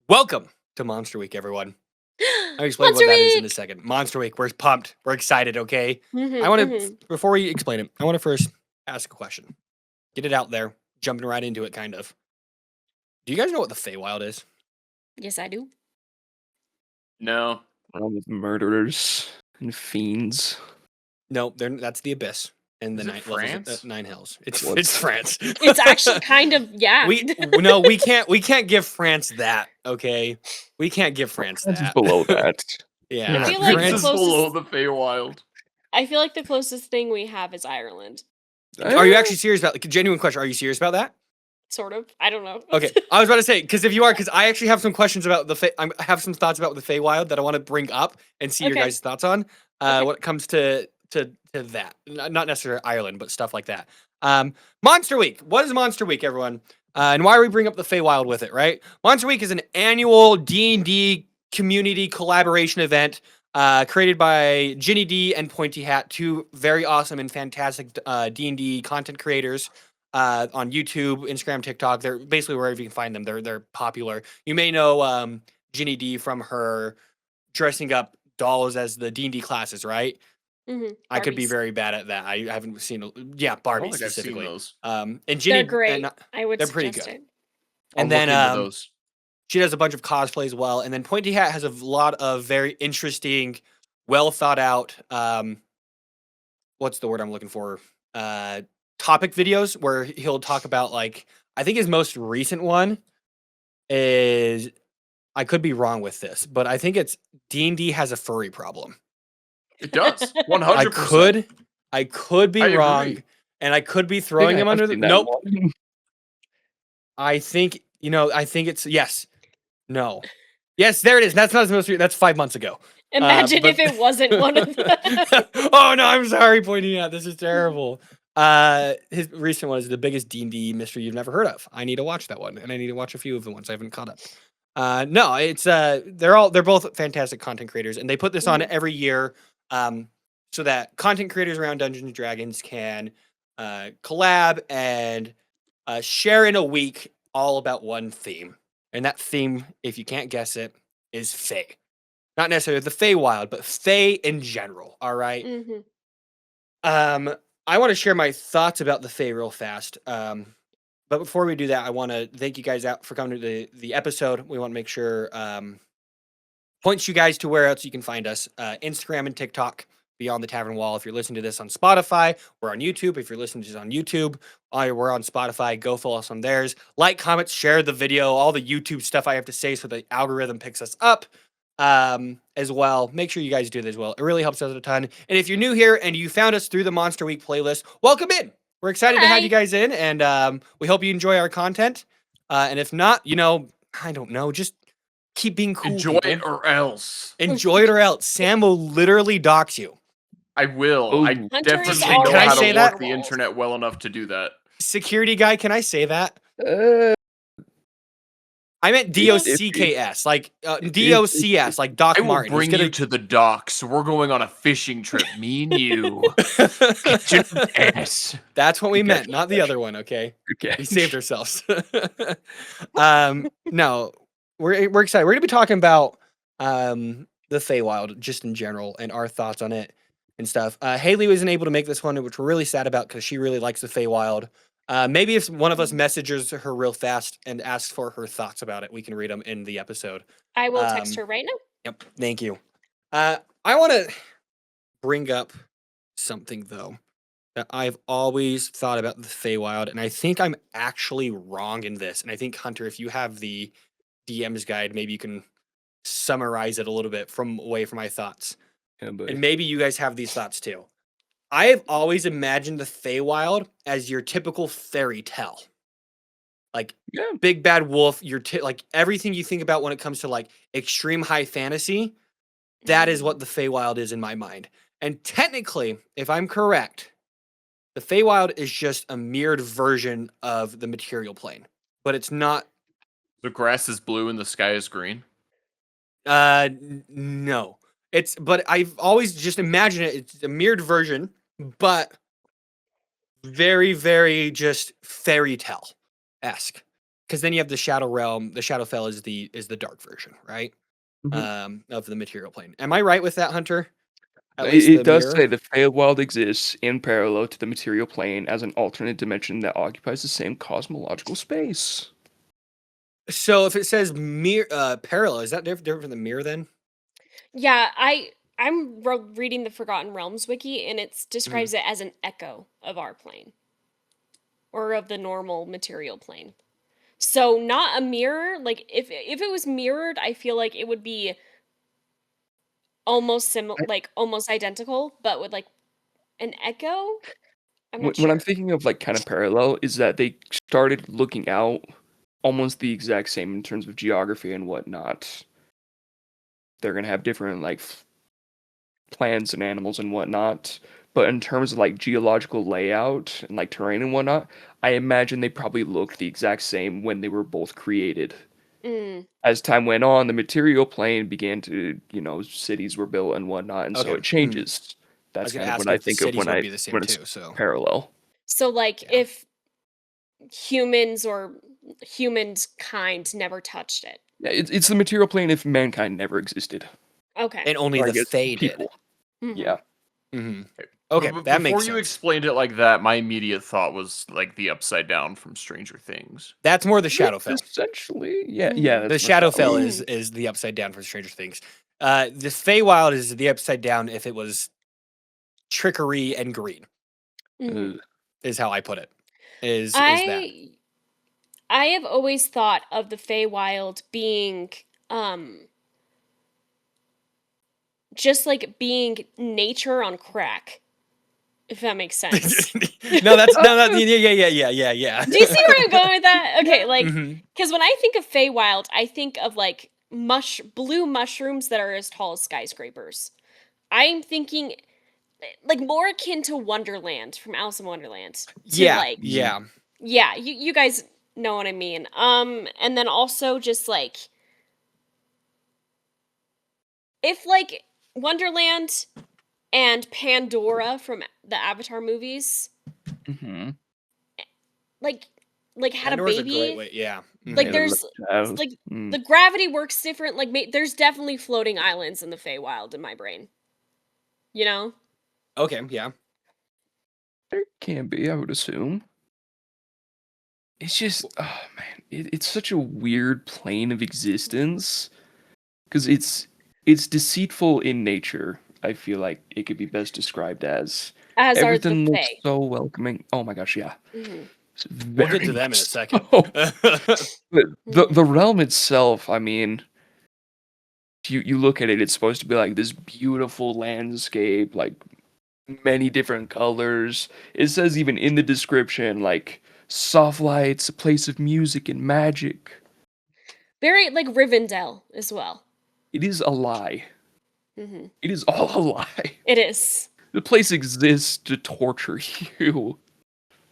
Welcome to Monster Week, everyone. I'll explain what Monster that is in a Week! second. Monster Week, we're pumped. We're excited, okay? I Mhm, want to, mhm. before we explain it, I want to first ask a question. Get it out there, jumping right into it, kind of. Do you guys know what the Feywild is? Yes, I do. No. With murderers and fiends. No, that's the Abyss and the Is it nine levels, France? nine hells. It's What's- France. It's actually kind of we can't give France that, okay? We can't give France That's that. below that. Yeah, I feel like France the is France. below closest- the Feywild. I feel like the closest thing we have is Ireland. Are you actually serious about? Genuine question. Are you serious about that? Sort of. I don't know. Okay, I was about to say, because if you are, because I actually have some questions about I have some thoughts about the Feywild that I want to bring up and see your Okay. guys' thoughts on Okay. when it comes to that. Not necessarily Ireland, but stuff like that. Monster Week. What is Monster Week, everyone? And why are we bring up the Feywild with it, right? Monster Week is an annual D&D community collaboration event created by Ginny D and Pointy Hat, two very awesome and fantastic D&D content creators. On YouTube, Instagram, TikTok. They're basically wherever you can find them. They're popular. You may know Ginny D from her dressing up dolls as the D&D classes, right? I could be Barbies. very bad at that. I haven't seen. Yeah, I Barbie don't think I've seen specifically. those. And Ginny, They're great. and, I would they're pretty suggest good. it. And I'll then look into those. she does a bunch of cosplay as well. And then Pointy Hat has a lot of very interesting, well thought out. What's the word I'm looking for? Topic videos where he'll talk about, like, I think his most recent one is, I could be wrong with this, but I think it's D&D has a furry problem. It does. 100%. I could be I wrong, agree. and I could be throwing him under the nope. I think it's yes. No. Yes, there it is. That's not his most that's 5 months ago. Imagine if it wasn't one of them. Oh no, I'm sorry, Pointy Hat. This is terrible. His recent one is the biggest D&D mystery you've never heard of. I need to watch that one, and I need to watch a few of the ones I haven't caught up. No, it's they're both fantastic content creators, and they put this on every year, so that content creators around Dungeons and Dragons can collab and share in a week all about one theme, and that theme, if you can't guess it, is Fey. Not necessarily the Feywild, but Fey in general. All right. I want to share my thoughts about the Fey real fast. But before we do that, I want to thank you guys out for coming to the episode. We want to make sure points you guys to where else you can find us: Instagram and TikTok. Beyond the Tavern Wall. If you're listening to this on Spotify, we're on YouTube. If you're listening to this on YouTube, we're on Spotify. Go follow us on theirs. Like, comment, share the video, all the YouTube stuff I have to say so the algorithm picks us up as well. Make sure you guys do that as well. It really helps us a ton. And if you're new here and you found us through the Monster Week playlist, welcome in. We're excited to have you guys in, and we hope you enjoy our content. And if not, I don't know, just keep being cool. Enjoy people. it or else. Enjoy it or else. Sam will literally dox you. I will. Ooh. I Hunters definitely are know Can I how say to that? work the internet well enough to do that. Security guy, can I say that? I meant DOCKS, like DOCS, like Doc I will Martin. bring you to the docks. We're going on a fishing trip. Me and you. Yes. That's what we meant, not the other one. Okay, Okay. we saved ourselves. No, we're excited. We're gonna be talking about the Feywild just in general and our thoughts on it and stuff. Haley wasn't able to make this one, which we're really sad about because she really likes the Feywild. Maybe if one of us messages her real fast and asks for her thoughts about it, we can read them in the episode. I will text her right now. Yep. Thank you. I want to bring up something though that I've always thought about the Feywild, and I think I'm actually wrong in this. And I think, Hunter, if you have the DM's guide, maybe you can summarize it a little bit away from my thoughts. Yeah, And maybe you guys have these thoughts too. I have always imagined the Feywild as your typical fairy tale. Like big bad wolf, like everything you think about when it comes to like extreme high fantasy, that is what the Feywild is in my mind. And technically, if I'm correct, the Feywild is just a mirrored version of the material plane, but it's not. The grass is blue and the sky is green. No. But I've always just imagined it. It's a mirrored version, but very, very just fairy tale-esque. because then you have the Shadow Realm. The Shadowfell is the dark version, right? Mhm. Of the material plane. Am I right with that, Hunter? At It, least it the does mirror. say the Feywild exists in parallel to the material plane as an alternate dimension that occupies the same cosmological space. So if it says mirror parallel, is that different from the mirror then? Yeah, I'm reading the Forgotten Realms wiki, and it Mhm. describes it as an echo of our plane or of the normal material plane. So not a mirror. Like if it was mirrored, I feel like it would be almost similar, I, like almost identical, but with like an echo. I'm not when I'm sure. thinking of like kind of parallel, is that they started looking out almost the exact same in terms of geography and whatnot. They're gonna have different like plants and animals and whatnot. But in terms of like geological layout and like terrain and whatnot, I imagine they probably looked the exact same when they were both created. Mm, As time went on, the material plane began to, cities were built and whatnot, and so Okay. it changes. I That's was gonna kind of ask what I if the think of cities when would I be the same when it's too. So parallel. so like yeah, if humans or humans kind never touched it. Yeah, it's the material plane if mankind never existed, Okay. and only or I the guess Fae did. people. Mm-hmm. Yeah, Hmm. Okay. Okay, that Before makes you sense. explained it like that, my immediate thought was like the upside down from Stranger Things. That's more the it's Shadowfell. essentially yeah. Mm-hmm. The That's more Shadowfell Shadowfell. is the upside down for Stranger Things. The Feywild is the upside down if it was trickery and green. Mm-hmm. Is how I put it. Is that? I I have always thought of the Feywild being um just like being nature on crack, if that makes sense. No, that's Do no, that, yeah. you see where I'm going with that? Okay, like Hmm. because when I think of Feywild, I think of like blue mushrooms that are as tall as skyscrapers. I'm thinking like more akin to Wonderland from Alice in Wonderland. To Yeah, like yeah. yeah, you guys know what I mean. And then also just like if like Wonderland and Pandora from the Avatar movies Mm-hmm. like had a Pandora's a great baby, way. Yeah. like Yeah, Hmm. they're there's left out. like the gravity works different. Like there's definitely floating islands in the Feywild in my brain. You know? Okay. Yeah. There can be, I would assume. It's just, oh man, it's such a weird plane of existence because it's deceitful in nature. I feel like it could be best described as As are the everything looks Fey. so welcoming. Oh my gosh, yeah, Hmm. it's We'll get very to them in much a second. so. But Hmm. the realm itself, I mean, you look at it, it's supposed to be like this beautiful landscape, like many different colors. It says even in the description, like soft lights, a place of music and magic. Very like Rivendell as well. It is a lie. Hmm. It is all a lie. It is. The place exists to torture you.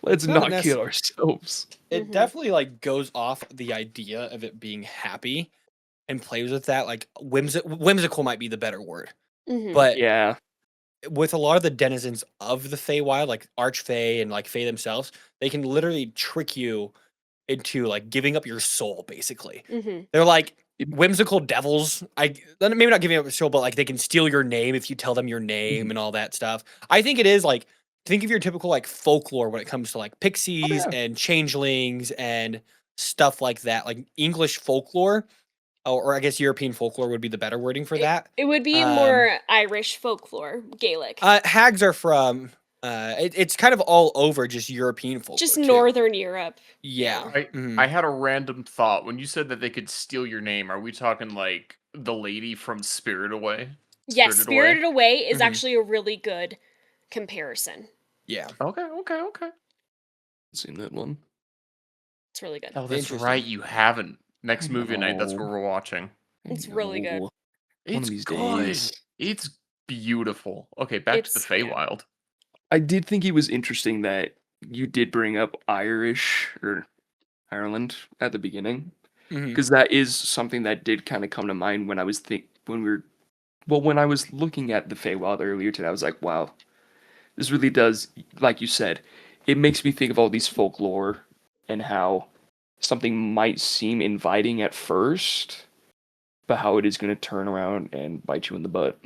Let's Not not necessarily. kill ourselves. It Hmm. definitely like goes off the idea of it being happy and plays with that. Like whimsical might be the better word, Hmm. but Yeah. with a lot of the denizens of the Feywild, like Archfey and like Fey themselves, they can literally trick you into like giving up your soul. Basically, Hmm. they're like It- whimsical devils. Maybe not giving up your soul, but like they can steal your name if you tell them your mhm. name and all that stuff. I think it is like think of your typical like folklore when it comes to like Oh pixies yeah. and changelings and stuff like that. Like English folklore, or I guess European folklore would be the better wording for that. It would be Um, more Irish folklore, Gaelic. Hags are from. It's kind of all over just European Just folklore too. Northern Europe. Yeah. Yeah. I had a random thought when you said that they could steal your name. Are we talking like the lady from Spirit Away? Yes, Spirited Away? Spirited Away is Mhm. actually a really good comparison. Yeah. Okay. Seen that one. It's really good. Oh, that's Interesting. right. You haven't. I Next movie night, that's what know. we're watching. I It's really good. know. One It's of these good. days. It's beautiful. Okay, back to the Yeah. Feywild. I did think it was interesting that you did bring up Irish or Ireland at the beginning, Mhm. because that is something that did kind of come to mind when I was when I was looking at the Feywild earlier today. I was like, wow, this really does, like you said, it makes me think of all these folklore and how something might seem inviting at first, but how it is going to turn around and bite you in the butt.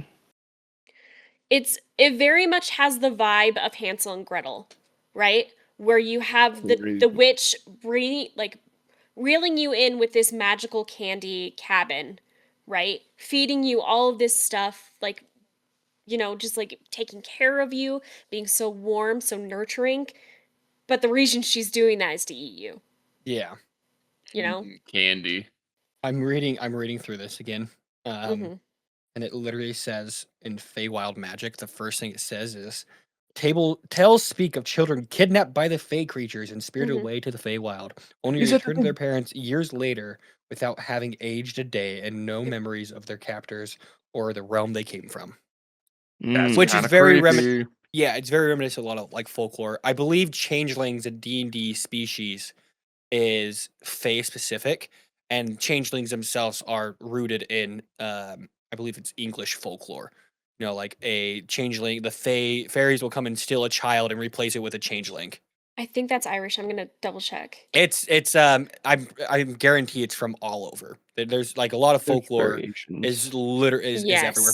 It very much has the vibe of Hansel and Gretel, right? Where you have the witch reeling you in with this magical candy cabin, right? Feeding you all of this stuff, like, just like taking care of you, being so warm, so nurturing. But the reason she's doing that is to eat you, Yeah. you know? Candy. I'm reading through this again. Mm-hmm. And it literally says in Feywild magic, the first thing it says is tales speak of children kidnapped by the Fey creatures and spirited Mm-hmm. away to the Feywild, only to Is that the return to their thing? parents years later without having aged a day and no memories of their captors or the realm they came from. That's Which is kind of very creepy. Yeah, it's very reminiscent of a lot of like folklore. I believe changelings, a D&D species, is Fey specific, and changelings themselves are rooted in I believe it's English folklore. Like a changeling, the fairies will come and steal a child and replace it with a changeling. I think that's Irish. I'm gonna double check. It's I'm guarantee it's from all over. There's like a lot of There's folklore variations. is everywhere,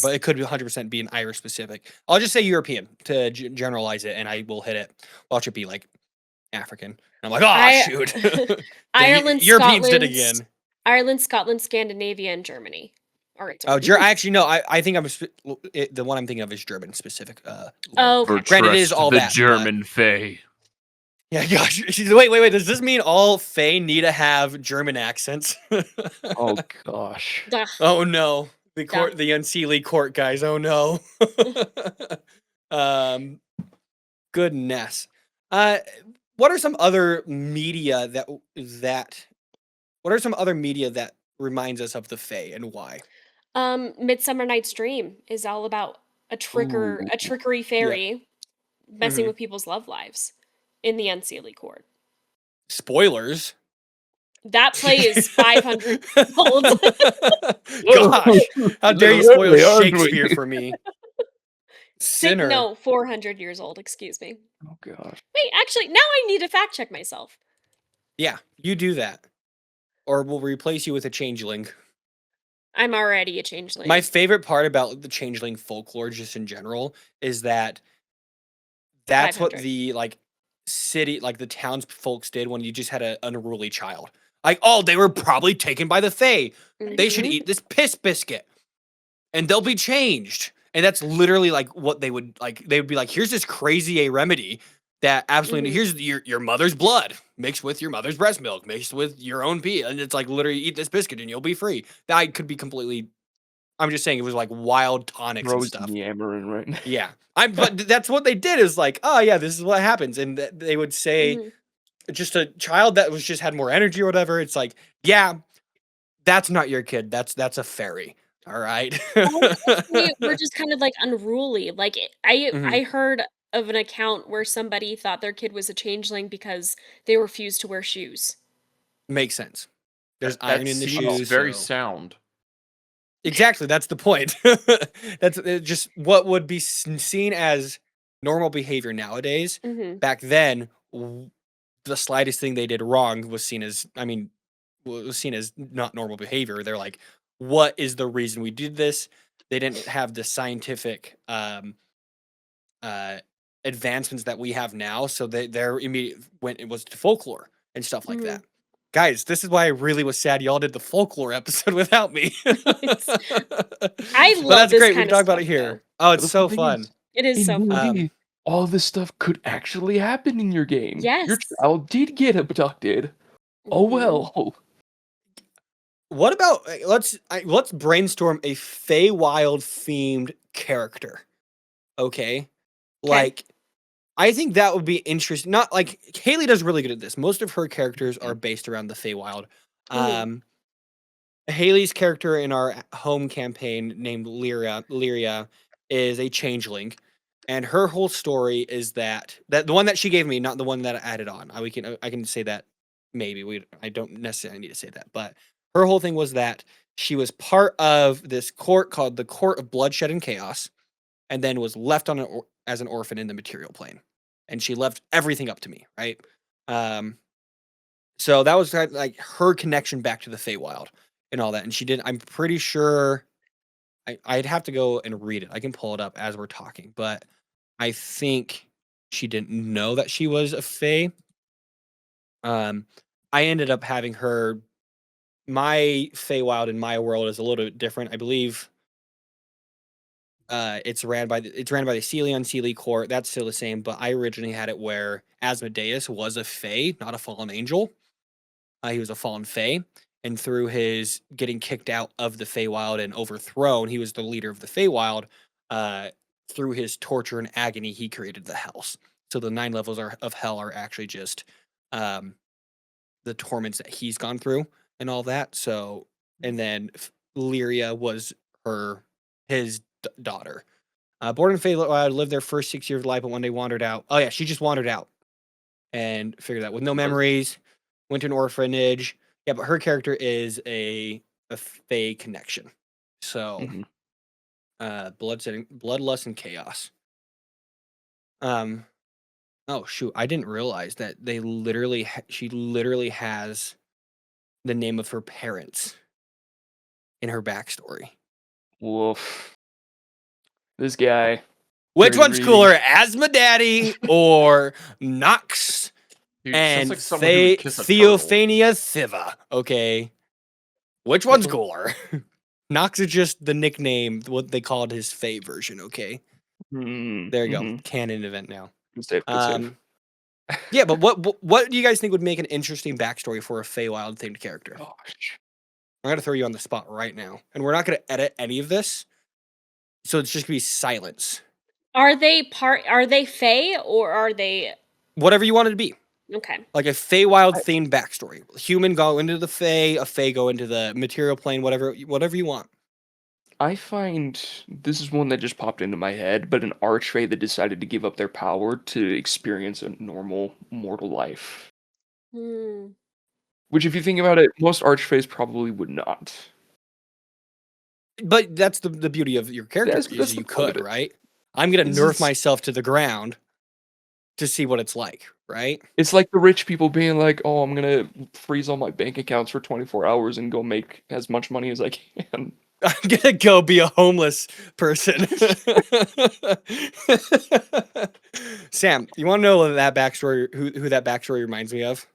but Yes. it could 100% be an Irish specific. I'll just say European to generalize it, and I will hit it. Watch it be like African. And I'm like, oh I shoot, Ireland, Europeans did Scotland, again. Ireland, Scotland, Scandinavia, and Germany are its Oh, origins. actually no, I think the one I'm thinking of is German specific. Oh, For okay. Granted, it is trust all the that, but- German Fey. Yeah, gosh. Wait. Does this mean all Fae need to have German accents? Oh gosh. Duh. Oh no, Duh. the unseelie court guys. Oh no. um, goodness. What are some other media What are some other media that reminds us of the Fae and why? Midsummer Night's Dream is all about a Ooh. trickery fairy messing Mhm. with people's love lives in the Unseelie Court. Spoilers. That play is 500 old. Gosh, how dare you spoil Really, aren't we? Shakespeare for me? Sinner. No, 400 years old, excuse me. Oh gosh. Wait, actually, now I need to fact check myself. Yeah, you do that. Or we'll replace you with a changeling. I'm already a changeling. My favorite part about the changeling folklore, just in general, is that that's what 500. the city, the towns folks did when you just had an unruly child. Like, oh, they were probably taken by the Fae. They should Mhm. eat this piss biscuit, and they'll be changed. And that's literally like what they would like. They would be like, here's this crazy a remedy that absolutely Mhm. here's your mother's blood mixed with your mother's breast milk mixed with your own pee, and it's like literally eat this biscuit and you'll be free. That could be completely. I'm just saying it was like wild tonics and Rose stuff. yammering right now. Yeah, but that's what they did is like, oh yeah, this is what happens, and they would say Mhm. just a child that was just had more energy or whatever. It's like, yeah, that's not your kid. That's a fairy. All right. We were just kind of like unruly. Like Mhm. I heard of an account where somebody thought their kid was a changeling because they refused to wear shoes. Makes sense. There's That iron in the seems shoes. very so- sound. Exactly. That's the point. That's just what would be seen as normal behavior nowadays. Mhm. Back then, the slightest thing they did wrong was seen as, was seen as not normal behavior. They're like, what is the reason we did this? They didn't have the scientific uh, advancements that we have now. So their immediate went it was to folklore and stuff like Mhm. that. Guys, this is why I really was sad y'all did the folklore episode without me. I But love that's this great. We kind can of talk about stuff, it here. though. Oh, it's The so thing fun. is, It is so in fun. D&D, all this stuff could actually happen in your game. Your Yes. child did get abducted. Oh Mhm. well. What about let's brainstorm a Feywild themed character. Okay? Like I think that would be interesting. Not like Haley does really good at this. Most of her characters are based around the Feywild. Mhm. Haley's character in our home campaign named Lyria is a changeling, and her whole story is that the one that she gave me, not the one that I added on. I can say that maybe I don't necessarily need to say that, but her whole thing was that she was part of this court called the Court of Bloodshed and Chaos, and then was left as an orphan in the material plane, and she left everything up to me, right? Um, So that was kind of like her connection back to the Feywild and all that. And she did. I'm pretty sure I'd have to go and read it. I can pull it up as we're talking, but I think she didn't know that she was a Fey. I ended up having her. My Feywild in my world is a little bit different. I believe it's ran by the Celion Sealy court. That's still the same, but I originally had it where Asmodeus was a Fey, not a fallen angel. He was a fallen Fey, and through his getting kicked out of the Feywild and overthrown, he was the leader of the Feywild. Through his torture and agony, he created the hells. So the 9 levels of hell are actually just the torments that he's gone through and all that. So, and then Lyria was his daughter. Born in Feywild, lived their first 6 years of life, but one day wandered out. Oh yeah, she just wandered out and figured that with no memories, went to an orphanage. Yeah, but her character is a Fey connection. So, bloodlust and chaos. Oh shoot, I didn't realize that they literally she literally has the name of her parents in her backstory. Woof. This guy. Which Dirty one's reading. cooler, Asmodaddy or Nox Dude, sounds and like someone who would kiss a turtle. Theophania Thiva? Okay, which one's cooler? Nox is just the nickname, what they called his Fey version. Okay, there you go, canon event now. Good save, good save. Yeah, but what do you guys think would make an interesting backstory for a Feywild themed character? Gosh. I'm gonna throw you on the spot right now, and we're not gonna edit any of this, so it's just gonna be silence. Are they Fey or are they Whatever you want it to be, okay? like a Feywild themed backstory. Human go into the Fey, a Fey go into the material plane, whatever you want. I find this is one that just popped into my head, but an archfey that decided to give up their power to experience a normal mortal life. Which, if you think about it, most archfays probably would not. But that's the beauty of your character That's is the you point of could, it. right? I'm gonna It's- nerf myself to the ground to see what it's like, right? It's like the rich people being like, "Oh, I'm gonna freeze all my bank accounts for 24 hours and go make as much money as I can." I'm gonna go be a homeless person. Sam, you want to know that backstory? Who that backstory reminds me of?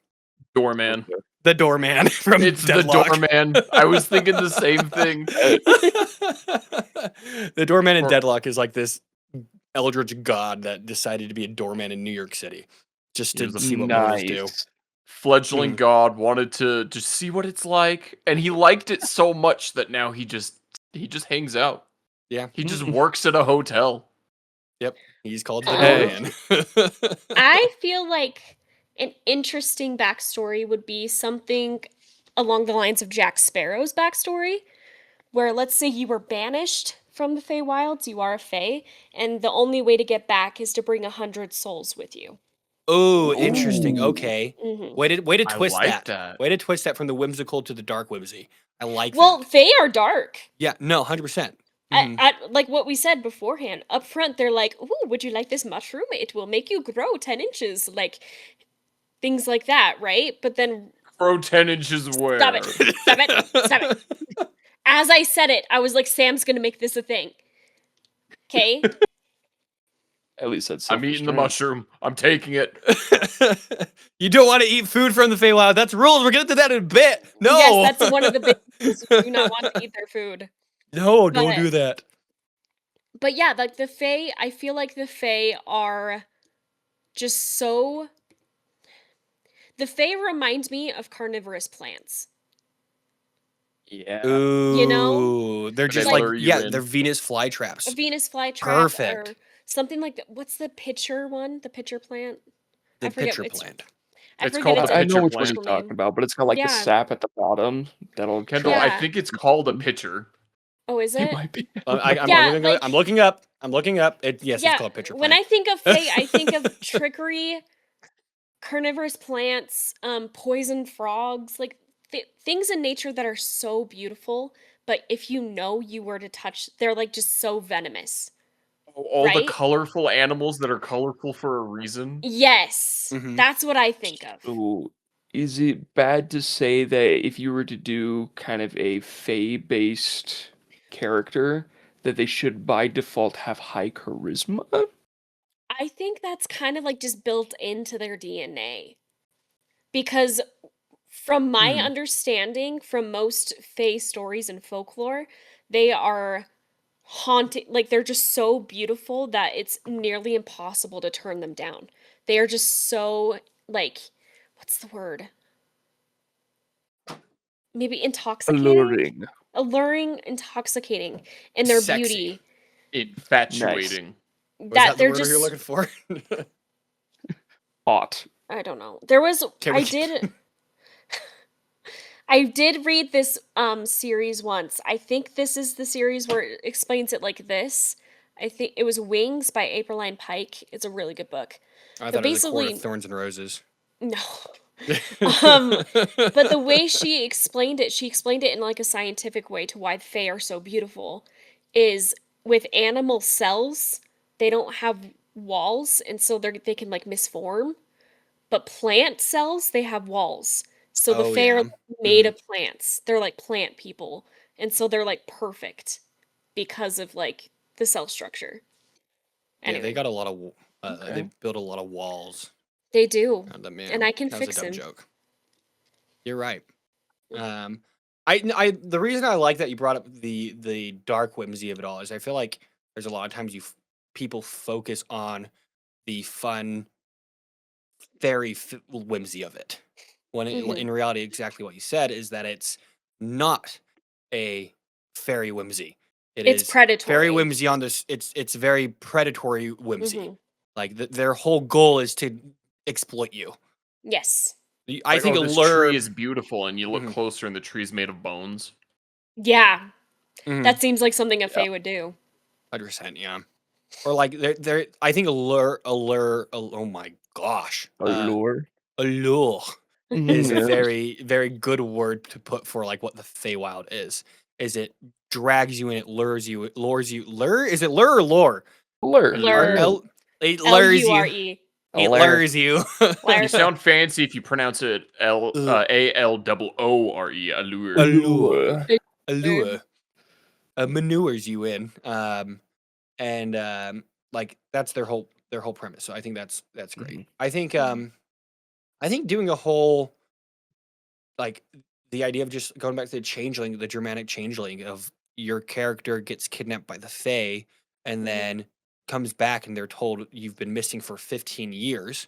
Doorman. The doorman from It's Deadlock. the doorman. I was thinking the same thing. The doorman in Deadlock is like this eldritch god that decided to be a doorman in New York City just He to was a see what mortals do. Fledgling god wanted to see what it's like, and he liked it so much that now he just hangs out. Yeah, He just works at a hotel. Yep, he's called the Hey. doorman. I feel like an interesting backstory would be something along the lines of Jack Sparrow's backstory, where let's say you were banished from the Feywilds, you are a Fey, and the only way to get back is to bring 100 souls with you. Oh, interesting. Ooh. Okay. Mhm. Way to I twist like that. that. Way to twist that from the whimsical to the dark whimsy. I like Well, that. Fey are dark. Yeah, no, 100%. Like what we said beforehand, up front they're like, "Ooh, would you like this mushroom? It will make you grow 10 inches." Like things like that, right? But then Grow 10 inches where? stop it. As I said it, I was like, Sam's gonna make this a thing. Okay? At least that's I'm eating the self-restraint. mushroom. I'm taking it. You don't want to eat food from the Feywild. That's rules. We're getting to that in a bit. No. Yes, that's one of the big things. You do not want to eat their food. No, don't But- do that. But yeah, like the Fae, I feel like the Fae are just so. The Fae remind me of carnivorous plants. Yeah. Ooh, You know? they're They just lure like, you yeah, in. they're Venus flytraps. A Venus flytrap Perfect. or something like that. What's the pitcher one? The pitcher plant? The I forget pitcher it's- plant. I It's forget called its the I pitcher know which one plant. you're talking about, but it's got like Yeah. the sap at the bottom. That'll Kendall, draw- I Yeah. think it's called a pitcher. Oh, is It it? might be. I'm, Yeah, looking, like- I'm looking up. I'm looking up. Yes, yeah, it's called pitcher when plant. I think of Fae, I think of trickery, carnivorous plants, poison frogs, like things in nature that are so beautiful, but if you know you were to touch, they're like just so venomous. All the Right? colorful animals that are colorful for a reason. Yes, Mhm. that's what I think of. Ooh, Is it bad to say that if you were to do kind of a Fey-based character, that they should by default have high charisma? I think that's kind of like just built into their DNA. Because from my Mhm. understanding, from most Fae stories and folklore, they are haunting, like they're just so beautiful that it's nearly impossible to turn them down. They are just so, like, what's the word? Maybe intoxicating? Alluring. Alluring, intoxicating in their Sexy. beauty. Nice. Infatuating. Was That that the they're word you're just, looking for? Hot. I don't know. There was, Okay, we can- I did read this series once. I think this is the series where it explains it like this. I think it was Wings by Aprilline Pike. It's a really good book. I But thought it was a Court of basically, Thorns and Roses. no. Um, but the way she explained it in like a scientific way to why the Fae are so beautiful is with animal cells, they don't have walls, and so they can like misform. But plant cells, they have walls. So the Oh Fae are yeah. like, made Mhm. of plants. They're like plant people. And so they're like perfect because of like the cell structure. Yeah, they Anyway, got a lot of they Okay. built a lot of walls they do. around them. And Yeah, I can that was a fix dumb him. joke. You're right. Um, I the reason I like that you brought up the dark whimsy of it all is I feel like there's a lot of times people focus on the fun fairy whimsy of it, when Hmm. in reality, exactly what you said is that it's not a fairy whimsy. It It's is fairy predatory. whimsy on this. It's very predatory whimsy. Hmm. Like their whole goal is to exploit you. Yes. It's I like, think oh, this tree allure. is beautiful, and you look Hmm. closer, and the tree's made of bones. Yeah. Hmm. That seems like something a Yeah. Fae would do. 100%, yeah. Or like I think oh my gosh. Allure. Allure is a Yeah. very, very good word to put for like what the Feywild is. Is it drags you and it lures you, it lures you. Lure? Is it lure or lure? Allure. Or Lure. Allure. it lures you. Lure. It Allure. lures you. You Lure. sound fancy if you pronounce it Uh, ALOORE, allure. allure. Allure. Lure. Allure. Manures you in. And like that's their whole premise. So I think that's great. Mhm. I think doing a whole like the idea of just going back to the changeling, the Germanic changeling of your character gets kidnapped by the Fae and Hmm. then comes back and they're told you've been missing for 15 years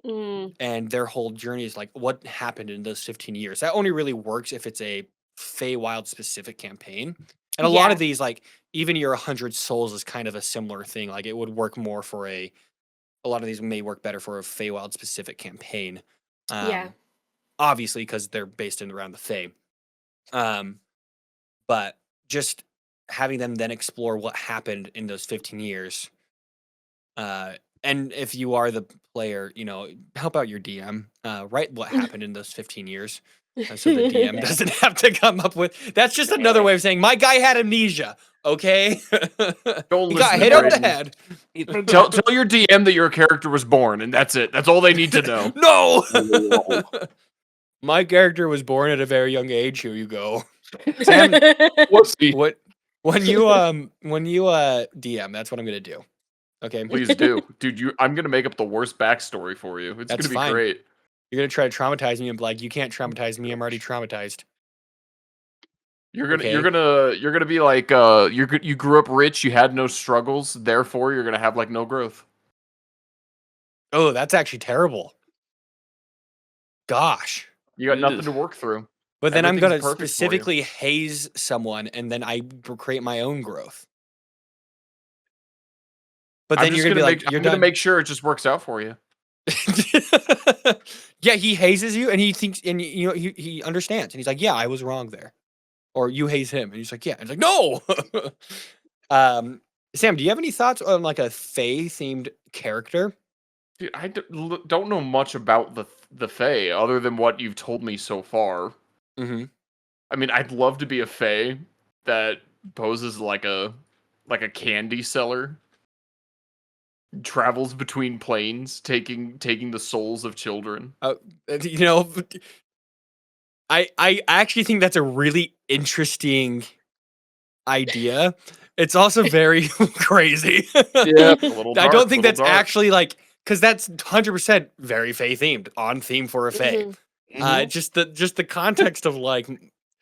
Mm. and their whole journey is like what happened in those 15 years. That only really works if it's a Feywild specific campaign. And a lot of Yeah. these like even your 100 souls is kind of a similar thing. Like it would work more for a lot of these may work better for a Feywild specific campaign. Yeah. Um obviously because they're based in around the Fae. Um, but just having them then explore what happened in those 15 years. Uh, and if you are the player, help out your DM. Write what happened in those 15 years. So the DM Yeah. doesn't have to come up with. That's just another way of saying my guy had amnesia. Okay, Don't he got listen to hit over the Braden. head. He Tell forgot. tell your DM that your character was born, and that's it. That's all they need to know. No, Whoa. my character was born at a very young age. Here you go, Sam. Whoopsie. What when you DM, that's what I'm gonna do. Okay, Please do, dude. I'm gonna make up the worst backstory for you. It's that's gonna be fine. great. You're gonna try to traumatize me and be like, you can't traumatize me. I'm already traumatized. You're Okay. gonna be like you grew up rich, you had no struggles, therefore you're gonna have like no growth. Oh, that's actually terrible. Gosh. You got nothing to work through. But then I'm Everything's gonna perfect for you. specifically haze someone, and then create my own growth. But then you're gonna be like, you're I'm gonna done. make sure it just works out for you. Yeah, he hazes you, and he thinks, and he understands, and he's like, yeah, I was wrong there. Or you haze him, and he's like, yeah. And he's like, no. Sam, do you have any thoughts on like a Fae themed character? Dude, don't know much about the Fae other than what you've told me so far. Mm-hmm. I mean, I'd love to be a Fae that poses like a candy seller. travels between planes, taking the souls of children. You know, I actually think that's a really interesting idea. It's also very crazy. Yeah. A little I dark, don't think little that's dark. actually like because that's 100% very Fae themed, on theme for a Fae. Mhm. Mhm. Just the context of like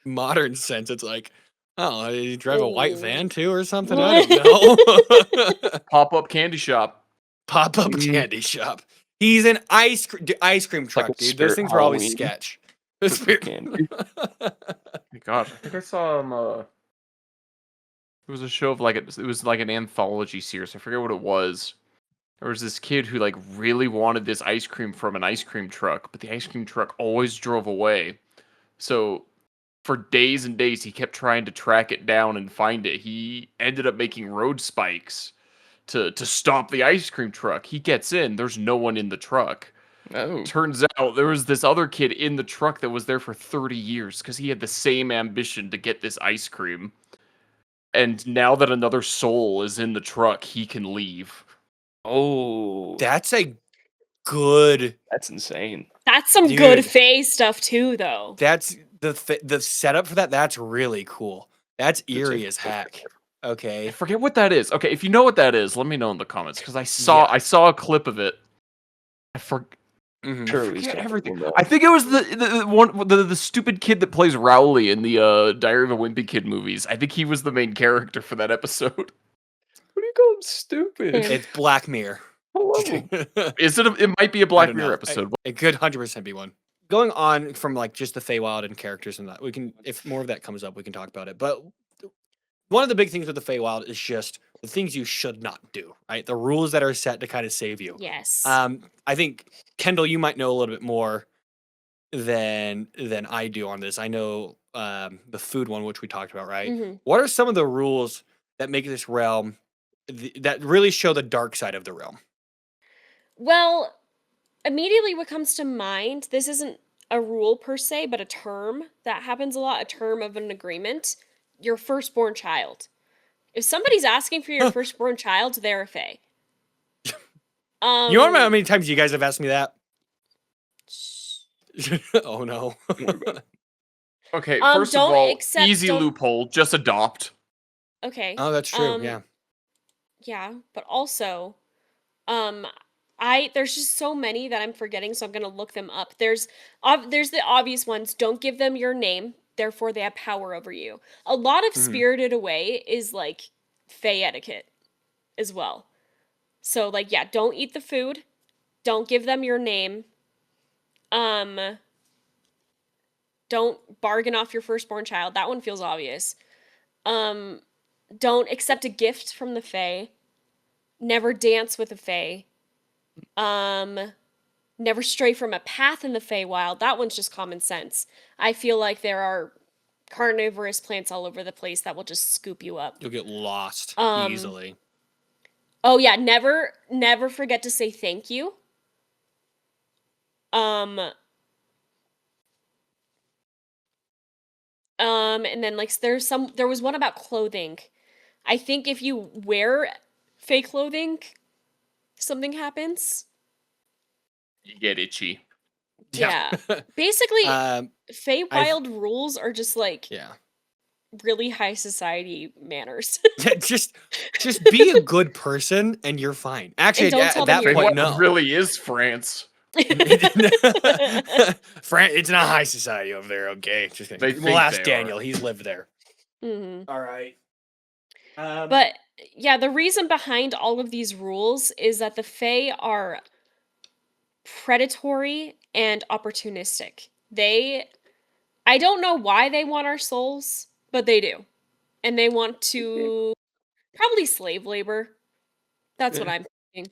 modern sense, it's like, oh, you drive a white van too or something? I don't know. Pop-up candy shop. Pop up Mm. candy shop. He's an ice cream Like truck, a dude. Those spirit things are always Halloween sketch. for candy. My gosh, I think I saw it was a show of like it was like an anthology series. I forget what it was. There was this kid who like really wanted this ice cream from an ice cream truck, but the ice cream truck always drove away. So for days and days he kept trying to track it down and find it. He ended up making road spikes to stop the ice cream truck. He gets in, there's no one in the truck. Oh. Turns out there was this other kid in the truck that was there for 30 years because he had the same ambition to get this ice cream. And now that another soul is in the truck, he can leave. Oh. That's a good That's insane. That's some good Dude. Fae stuff too, though. that's the setup for that. That's really cool. That's It's eerie as interesting. heck. I Okay. forget what that is. Okay, if you know what that is, let me know in the comments because I saw a clip of it. I Mhm. Surely forget someone everything. will know. I think it was the one the stupid kid that plays Rowley in the Diary of a Wimpy Kid movies. I think he was the main character for that episode. What do you call him stupid? Mm. It's Black Mirror. Hello. Is it? It might be a I Black don't Mirror know. episode. It could 100% be one. Going on from like just the Feywild and characters and that, we can, if more of that comes up, we can talk about it. But one of the big things with the Feywild is just the things you should not do, right? The rules that are set to kind of save you. Yes. I think Kendall, you might know a little bit more than I do on this. I know the food one, which we talked about, right? Mhm. What are some of the rules that make this realm that really show the dark side of the realm? Well, immediately what comes to mind, this isn't a rule per se, but a term that happens a lot, a term of an agreement. Your firstborn child. If somebody's asking for your Huh. firstborn child, they're a Fae. You know how many times you guys have asked me that? Oh no. Okay, first of don't all, accept- easy don't- loophole. Just adopt. Okay. Oh, that's true. Yeah. Yeah, but also, there's just so many that I'm forgetting, so I'm gonna look them up. There's the obvious ones. Don't give them your name, therefore they have power over you. A lot of Mhm. Spirited Away is like Fae etiquette as well. So like, yeah, don't eat the food. Don't give them your name. Don't bargain off your firstborn child. That one feels obvious. Don't accept a gift from the Fae. Never dance with a Fae. Never stray from a path in the Feywild. That one's just common sense. I feel like there are carnivorous plants all over the place that will just scoop you up. You'll get lost Um, easily. Oh yeah, never forget to say thank you. And then like there was one about clothing. I think if you wear fake clothing, something happens. You get itchy. Yeah. Basically, Um, Feywild rules are just like yeah. really high society manners. Yeah, just be a good person and you're fine. Actually, don't at tell them that you're point, evil. no. really is France. It's not high society over there. Okay, just kidding. They We'll think ask they Daniel. are. He's lived there. Mhm. All right. But yeah, the reason behind all of these rules is that the Fae are predatory and opportunistic. I don't know why they want our souls, but they do. And they want to probably slave labor. That's what I'm thinking.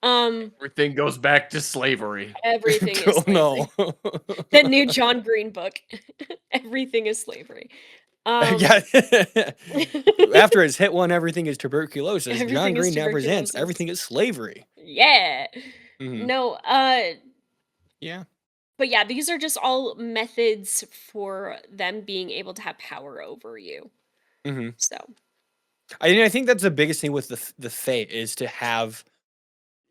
Everything goes back to slavery. Everything is Oh slavery. no. The new John Green book. Everything is slavery. Yeah. After his hit one, everything is tuberculosis. John Everything is Green now presents tuberculosis. everything is slavery. Yeah. Mhm. No, Yeah. but yeah, these are just all methods for them being able to have power over you. Mm-hmm. So, I think that's the biggest thing with the Fae is to have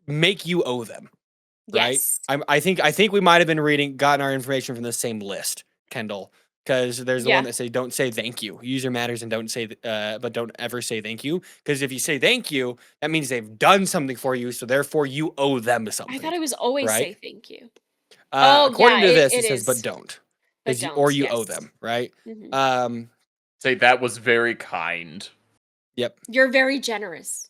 make you owe them, right? Yes. I think we might have gotten our information from the same list, Kendall, because there's the one Yeah. that say don't say thank you. User matters and don't say but don't ever say thank you. Because if you say thank you, that means they've done something for you, so therefore you owe them something. I thought it was always right? say thank you. According to this, it it says but is. don't. But Or don't, you owe yes. them, right? Mhm. Say that was very kind. Yep. You're very generous.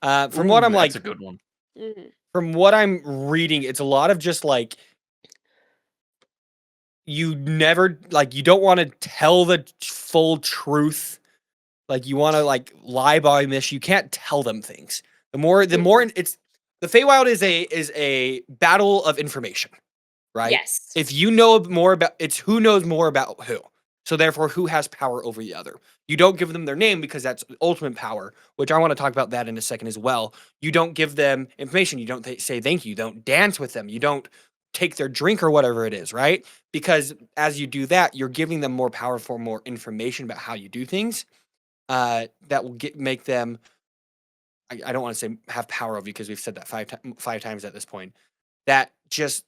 From what I'm like, that's a good one. Mhm. from what I'm reading, it's a lot of just like you don't want to tell the full truth. Like you want to like lie by omission. You can't tell them things. The more it's the Feywild is a battle of information, right? Yes. If you know more about it's who knows more about who. So therefore, who has power over the other? You don't give them their name because that's ultimate power, which I want to talk about that in a second as well. You don't give them information. You don't say thank you. You don't dance with them. You don't take their drink or whatever it is, right? Because as you do that, you're giving them more power for more information about how you do things. That will make them. I don't want to say have power over you because we've said that five times at this point. That just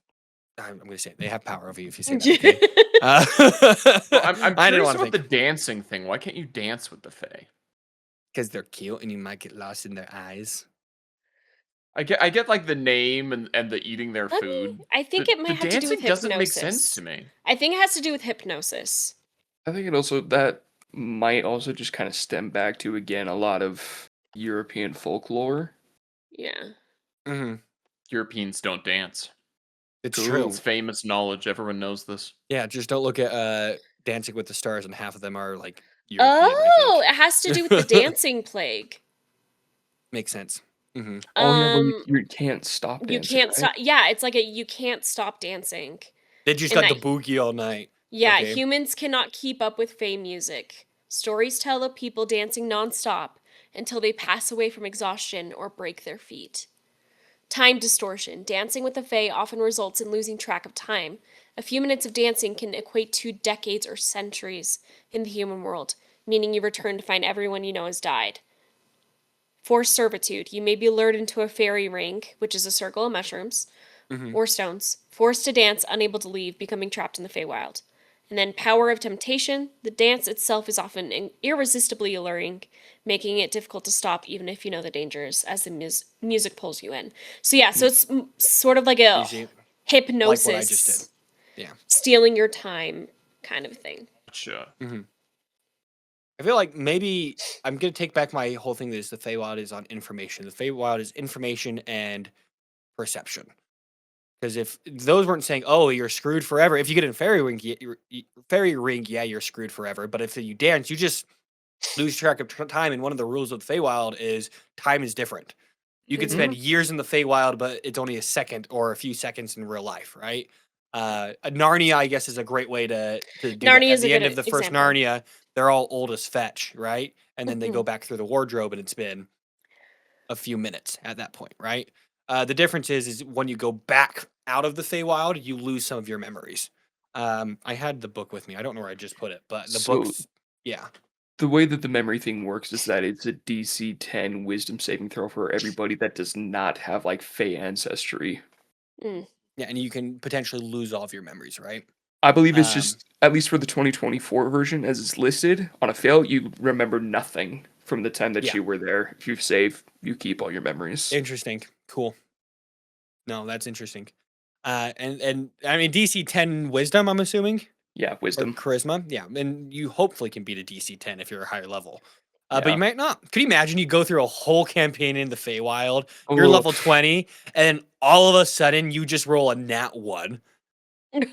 I'm going to say it, they have power over you if you say that. Okay? Well, I'm I didn't curious want to about the think dancing thing. Why can't you dance with the Fae? because they're cute and you might get lost in their eyes. I get like the name and the eating their Let me- food. I think The it might have to do with dancing doesn't make sense hypnosis. to me. I think it has to do with hypnosis. I think it also that might also just kind of stem back to again a lot of European folklore. Yeah. Mm-hmm. Europeans don't dance. It's Ooh. true. It's famous knowledge. Everyone knows this. Yeah, just don't look at Dancing with the Stars, and half of them are like European. Oh, I it has to do with the think. dancing plague. Makes sense. Mm-hmm. Oh yeah, well Um, you can't stop you dancing, can't right? stop. Yeah, it's like you can't stop dancing. They just In got the that- boogie all night. Yeah, Okay. humans cannot keep up with Fae music. Stories tell of people dancing nonstop until they pass away from exhaustion or break their feet. Time distortion. Dancing with the Fae often results in losing track of time. A few minutes of dancing can equate to decades or centuries in the human world, meaning you return to find everyone you know has died. Forced servitude. You may be lured into a fairy ring, which is a circle of mushrooms Mm-hmm. or stones, forced to dance, unable to leave, becoming trapped in the Feywild. And then power of temptation. The dance itself is often irresistibly alluring, making it difficult to stop even if you know the dangers as the music pulls you in. So yeah, so it's sort of like a Easy. hypnosis, Like what I just did. Yeah. stealing your time kind of thing. Gotcha. Mm-hmm. I feel like maybe I'm gonna take back my whole thing that is the Feywild is on information. The Feywild is information and perception. Because if those weren't saying, "Oh, you're screwed forever," if you get in fairy ring, yeah, you're screwed forever. But if you dance, you just lose track of time. And one of the rules of the Feywild is time is different. You could spend years in the Feywild, but it's only a second or a few seconds in real life, right? Narnia, I guess, is a great way to do that. Narnia At is a the end good of the first example. Narnia, they're all old as fetch, right? And then they go Mhm. back through the wardrobe, and it's been a few minutes at that point, right? The difference is when you go back out of the Feywild, you lose some of your memories. I had the book with me. I don't know where I just put it, but the So- book's yeah. The way that the memory thing works is that it's a DC 10 wisdom saving throw for everybody that does not have like Fey ancestry. Mm. Yeah, and you can potentially lose all of your memories, right? I believe it's Um, just at least for the 2024 version as it's listed on a fail, you remember nothing from the time that Yeah. you were there. If you save, you keep all your memories. Interesting. Cool. No, that's interesting. And I mean DC 10 wisdom, I'm assuming. Yeah, Or wisdom. charisma. Yeah. And you hopefully can beat a DC 10 if you're a higher level. But Yeah. you might not. Could you imagine you go through a whole campaign in the Feywild, you're Oh, level 20, and then all of a sudden you just roll a nat 1.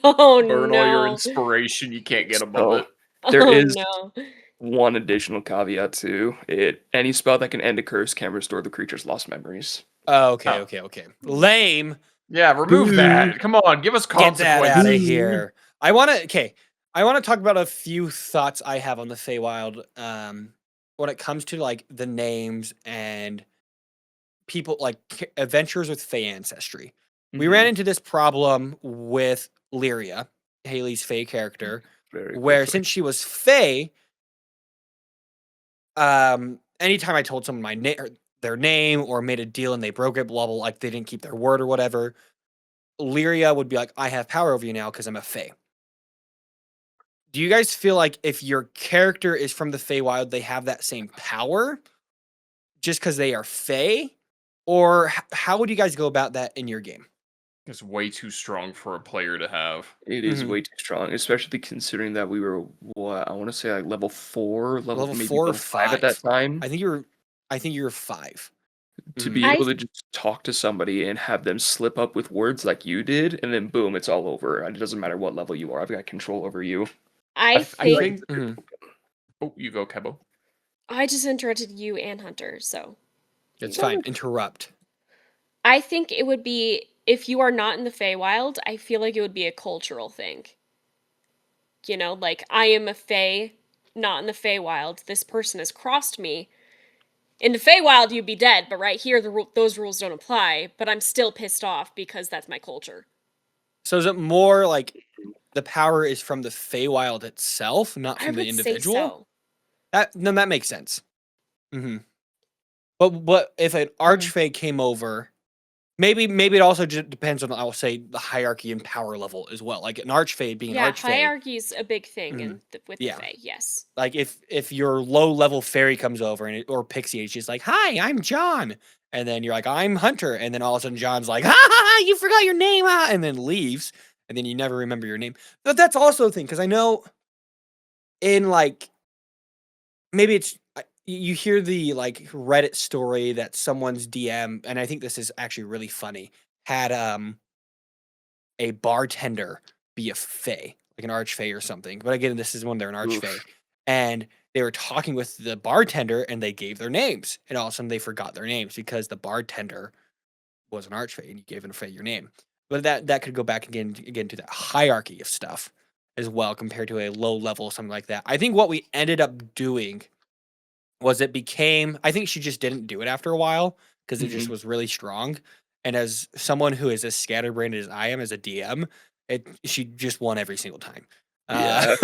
Oh Burn all your no. inspiration. You can't get above So, it. there Oh is no. one additional caveat to it. Any spell that can end a curse can restore the creature's lost memories. Oh, okay, Oh. okay. Lame. Yeah, remove Boo. that. Come on, give us Get that consequences. out of here. I want to talk about a few thoughts I have on the Feywild when it comes to like the names and people like adventurers with Fey ancestry. We ran into this problem with Lyria, Haley's Fey character, Very where quickly. since she was Fey, anytime I told someone my name, their name or made a deal and they broke it, blah blah, like they didn't keep their word or whatever. Lyria would be like, I have power over you now because I'm a Fae. Do you guys feel like if your character is from the Feywild, they have that same power just because they are Fae? Or how would you guys go about that in your game? It's way too strong for a player to have. It is Mhm. way too strong, especially considering that we were what I want to say like level 4, Level maybe 4 or level 5 at that 5? time. I think you're 5. To Mhm. be I able to just talk to somebody and have them slip up with words like you did, and then boom, it's all over. And it doesn't matter what level you are. I've got control over you. I I think think. Mhm. Oh, you go, Kebo. I just interrupted you and Hunter, so It's you fine. go. Interrupt. I think it would be if you are not in the Feywild, I feel like it would be a cultural thing. You know, like I am a Fey, not in the Feywild. This person has crossed me. In the Feywild, you'd be dead, but right here, those rules don't apply. But I'm still pissed off because that's my culture. So is it more like the power is from the Feywild itself, not I from the would say individual? so. That makes sense. But if an archfey came over, maybe it also just depends on, I'll say, the hierarchy and power level as well. Like an archfey being an Yeah, archfey. hierarchy's a big thing Mhm. with the Yeah. Fey. Yes. Like if your low level fairy comes over or pixie and she's like, "Hi, I'm John," and then you're like, "I'm Hunter," and then all of a sudden John's like, "Ha ha ha, you forgot your name," and then leaves, and then you never remember your name. But that's also a thing because I know in like maybe it's you hear the like Reddit story that someone's DM, and I think this is actually really funny, had a bartender be a fae, like an archfey or something. But again, this is when they're an archfey, Oof. and they were talking with the bartender, and they gave their names, and all of a sudden they forgot their names because the bartender was an archfey, and you gave an fae your name. But that could go back again to that hierarchy of stuff as well, compared to a low level something like that. I think what we ended up doing was it became, I think she just didn't do it after a while because it just Mhm. was really strong. And as someone who is as scatterbrained as I am as a DM, she just won every single time. Yeah.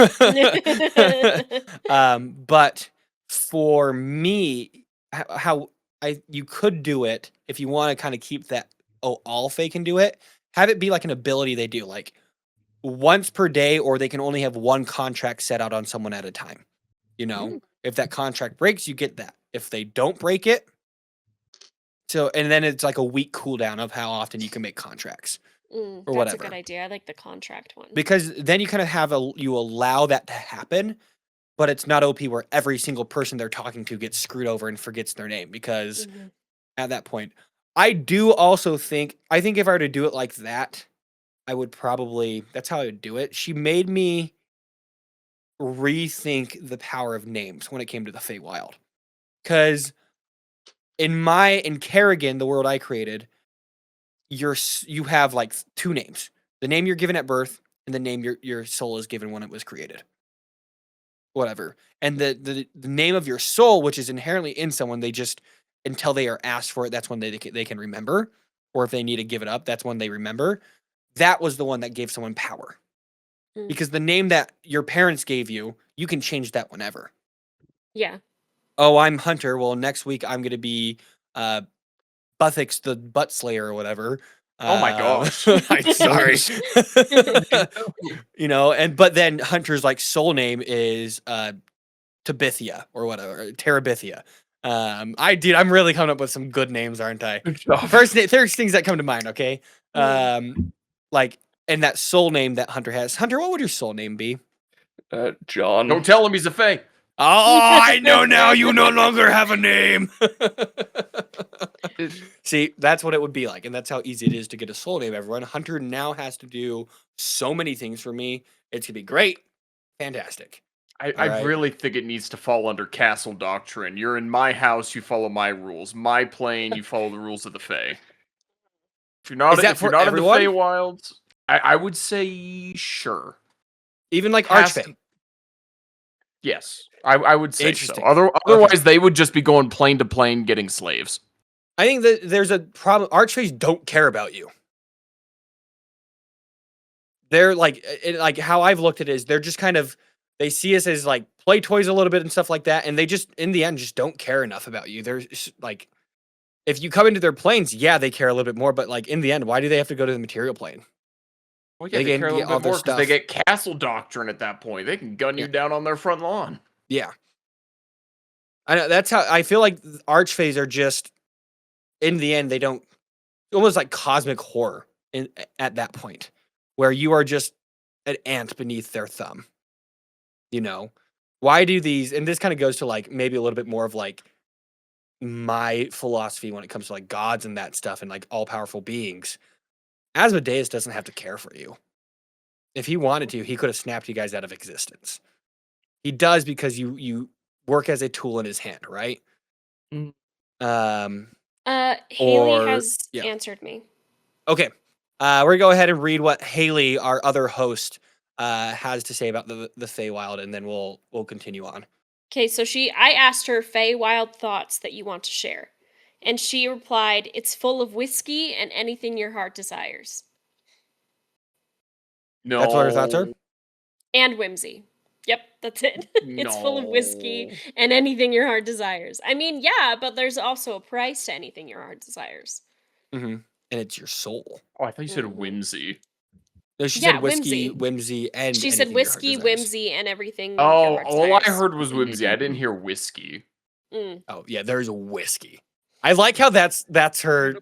But for me, how you could do it if you want to kind of keep that, oh, all Fae can do it, have it be like an ability they do, like once per day, or they can only have one contract set out on someone at a time. You know, Mm, if that contract breaks, you get that. If they don't break it, so and then it's like a week cooldown of how often you can make contracts or that's a good whatever. idea. I like the contract one. Because then you kind of have you allow that to happen, but it's not OP where every single person they're talking to gets screwed over and forgets their name. Because Mhm. at that point, I do also think if I were to do it like that, I would probably, that's how I would do it. She made me rethink the power of names when it came to the Feywild. Because in Kerrigan, the world I created, you have like two names: the name you're given at birth and the name your soul is given when it was created. Whatever, and the name of your soul, which is inherently in someone, they just, until they are asked for it, that's when they can remember, or if they need to give it up, that's when they remember. That was the one that gave someone power, Mm. because the name that your parents gave you, you can change that whenever. Yeah. Oh, I'm Hunter. Well, next week I'm going to be uh, Buthix the Butt Slayer or whatever. Oh my gosh. I'm sorry. Yes. And but then Hunter's like soul name is Tabithia or whatever, Terabithia. I'm really coming up with some good names, aren't I? Good job. First, there's things that come to mind. Okay, Mm. like, and that soul name that Hunter has. Hunter, what would your soul name be? John. Don't tell him he's a Fae. Oh, I know now. You no longer have a name. See, that's what it would be like, and that's how easy it is to get a soul name. Everyone, Hunter now has to do so many things for me. It's gonna be great, fantastic. I All right. really think it needs to fall under castle doctrine. You're in my house, you follow my rules. My plane, you follow the rules of the Fae. If you're not Is that if you're for not in the everyone? Feywild, I would say sure. Even like Has Archfey. to- Yes, I would say so. Interesting. Otherwise, they would just be going plane to plane getting slaves. I think that there's a problem. Archfays don't care about you. They're like how I've looked at it is they're just kind of, they see us as like play toys a little bit and stuff like that, and they just in the end just don't care enough about you. They're like, if you come into their planes, yeah, they care a little bit more, but like in the end, why do they have to go to the material plane? Well, yeah, They they can care a get little all bit their more because they stuff. get castle doctrine at that point. They can gun Yeah. you down on their front lawn. Yeah. I know that's how I feel like archfays are just in the end, they don't almost like cosmic horror at that point, where you are just an ant beneath their thumb. You know? Why do these and this kind of goes to like maybe a little bit more of like my philosophy when it comes to like gods and that stuff and like all powerful beings. Asmodeus doesn't have to care for you. If he wanted to, he could have snapped you guys out of existence. He does because you work as a tool in his hand, right? Mm. Haley Or has yeah. answered me. Okay. We're gonna go ahead and read what Haley, our other host, has to say about the Feywild, and then we'll continue on. Okay, so I asked her Feywild thoughts that you want to share. And she replied, "It's full of whiskey and anything your heart desires." No. That's what her thoughts are? And whimsy. Yep, that's it. It's full of whiskey No. and anything your heart desires. I mean, yeah, but there's also a price to anything your heart desires. Mm-hmm. And it's your soul. Oh, I thought you said Mhm. whimsy. No, she Yeah, said whiskey, whimsy. whimsy, and She said anything your heart whiskey, desires. whimsy, and everything your Oh, heart all I desires. heard was whimsy. I didn't hear whiskey. Mm. Oh yeah, there's whiskey. I like how that's her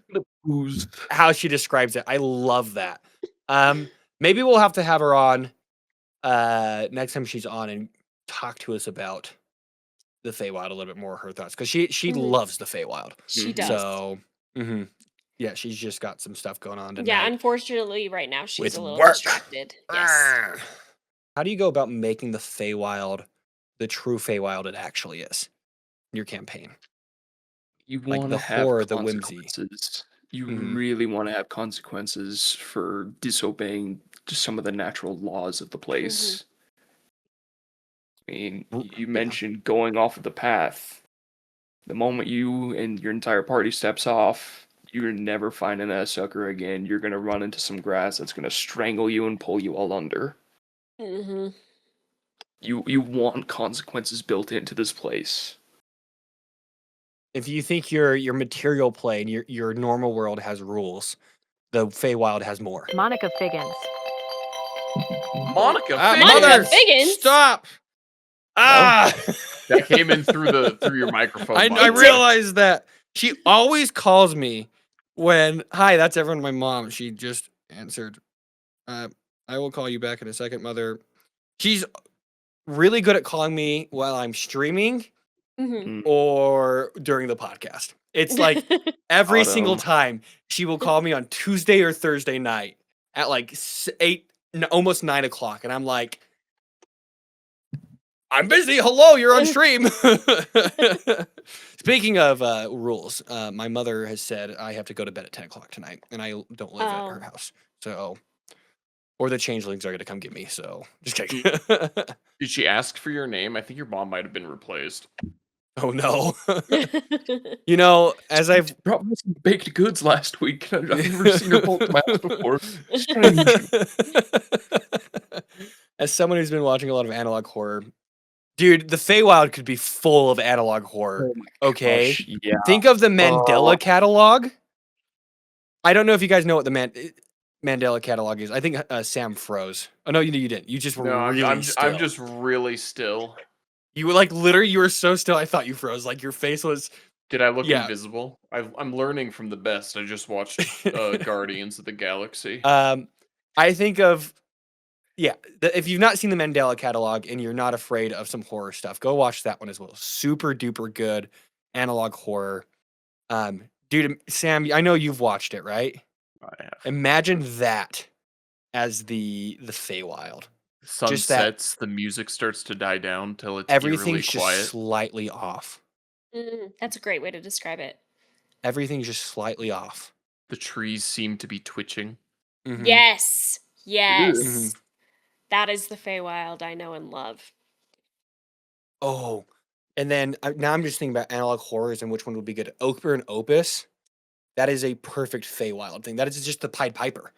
Booze. how she describes it. I love that. Maybe we'll have to have her on next time she's on and talk to us about the Feywild a little bit more, her thoughts, because she Mhm. loves the Feywild. She Mhm. does. So yeah, she's just got some stuff going on tonight. Yeah, unfortunately, right now she's with a little work. distracted. Yes. Arrgh. How do you go about making the Feywild the true Feywild it actually is in your campaign? You Like want the to have horror, the whimsy. consequences. You Mhm. really want to have consequences for disobeying just some of the natural laws of the place. I mean, you mentioned going off of the path. The moment you and your entire party steps off, you're never finding that sucker again. You're gonna run into some grass that's gonna strangle you and pull you all under. Mm-hmm. You want consequences built into this place. If you think your material plane, your normal world has rules, the Feywild has more. Monica Figgins. Monica Monica Figgins! Figgins? Stop! Ah! That came in through your microphone. by I the way. realized that she always calls me when hi, that's everyone. My mom. She just answered. I will call you back in a second, mother. She's really good at calling me while I'm streaming Mm-hmm. or during the podcast. It's like every single Autumn. time she will call me on Tuesday or Thursday night at like 8, almost 9 o'clock, and I'm like, I'm busy. Hello, you're on stream. Speaking of rules, my mother has said I have to go to bed at 10 o'clock tonight, and I don't live at her Oh. house. So, or the changelings are going to come get me. So, just kidding. Did she ask for your name? I think your mom might have been replaced. Oh no. You know, as I've brought me some baked goods last week. I've never seen her pull up to my house before. Just trying to need you. As someone who's been watching a lot of analog horror, dude, the Feywild could be full of analog horror. Oh my Okay, gosh, yeah. think of the Mandela catalog. I don't know if you guys know what the Mandela catalog is. I think Sam froze. Oh no, you didn't. You just were No, really still. I'm just really still. You were like literally. You were so still. I thought you froze. Like your face was. Did I look Yeah. invisible? I'm learning from the best. I just watched Guardians of the Galaxy. I think of. Yeah, if you've not seen the Mandela catalog and you're not afraid of some horror stuff, go watch that one as well. Super duper good analog horror. Dude, Sam, I know you've watched it, right? I have. Imagine that as the Feywild. Sun just that- sets, the music starts to die down till it's Everything's eerily just quiet. slightly off. That's a great way to describe it. Everything's just slightly off. The trees seem to be twitching. Mhm. Yes. Yes. Mhm. That is the Feywild I know and love. Oh, and then now I'm just thinking about analog horrors and which one would be good. Oakburn and Opus. That is a perfect Feywild thing. That is just the Pied Piper.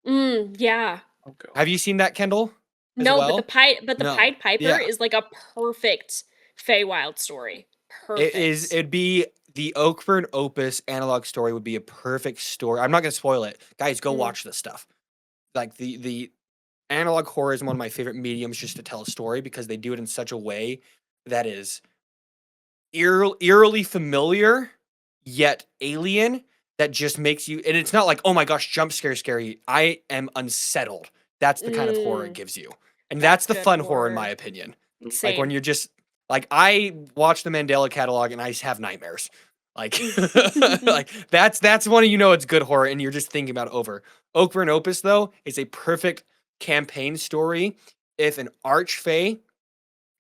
Yeah. Okay. Have you seen that, Kendall? as No, well? but the No. Pied Piper Yeah. is like a perfect Feywild story. Perfect. It'd be the Oakburn Opus analog story would be a perfect story. I'm not gonna spoil it, guys. Go Mm. watch this stuff. Like the analog horror is one of my favorite mediums just to tell a story because they do it in such a way that is eerily familiar yet alien that just makes you, and it's not like, oh my gosh, jump scary. I am unsettled. That's the kind of horror it Mm, gives you. And that's that's the good fun horror in my horror. opinion. Like when Same. you're just like I watch the Mandela catalog and I just have nightmares. Like like that's one of it's good horror and you're just thinking about it over. Oakburn Opus though is a perfect campaign story if an archfey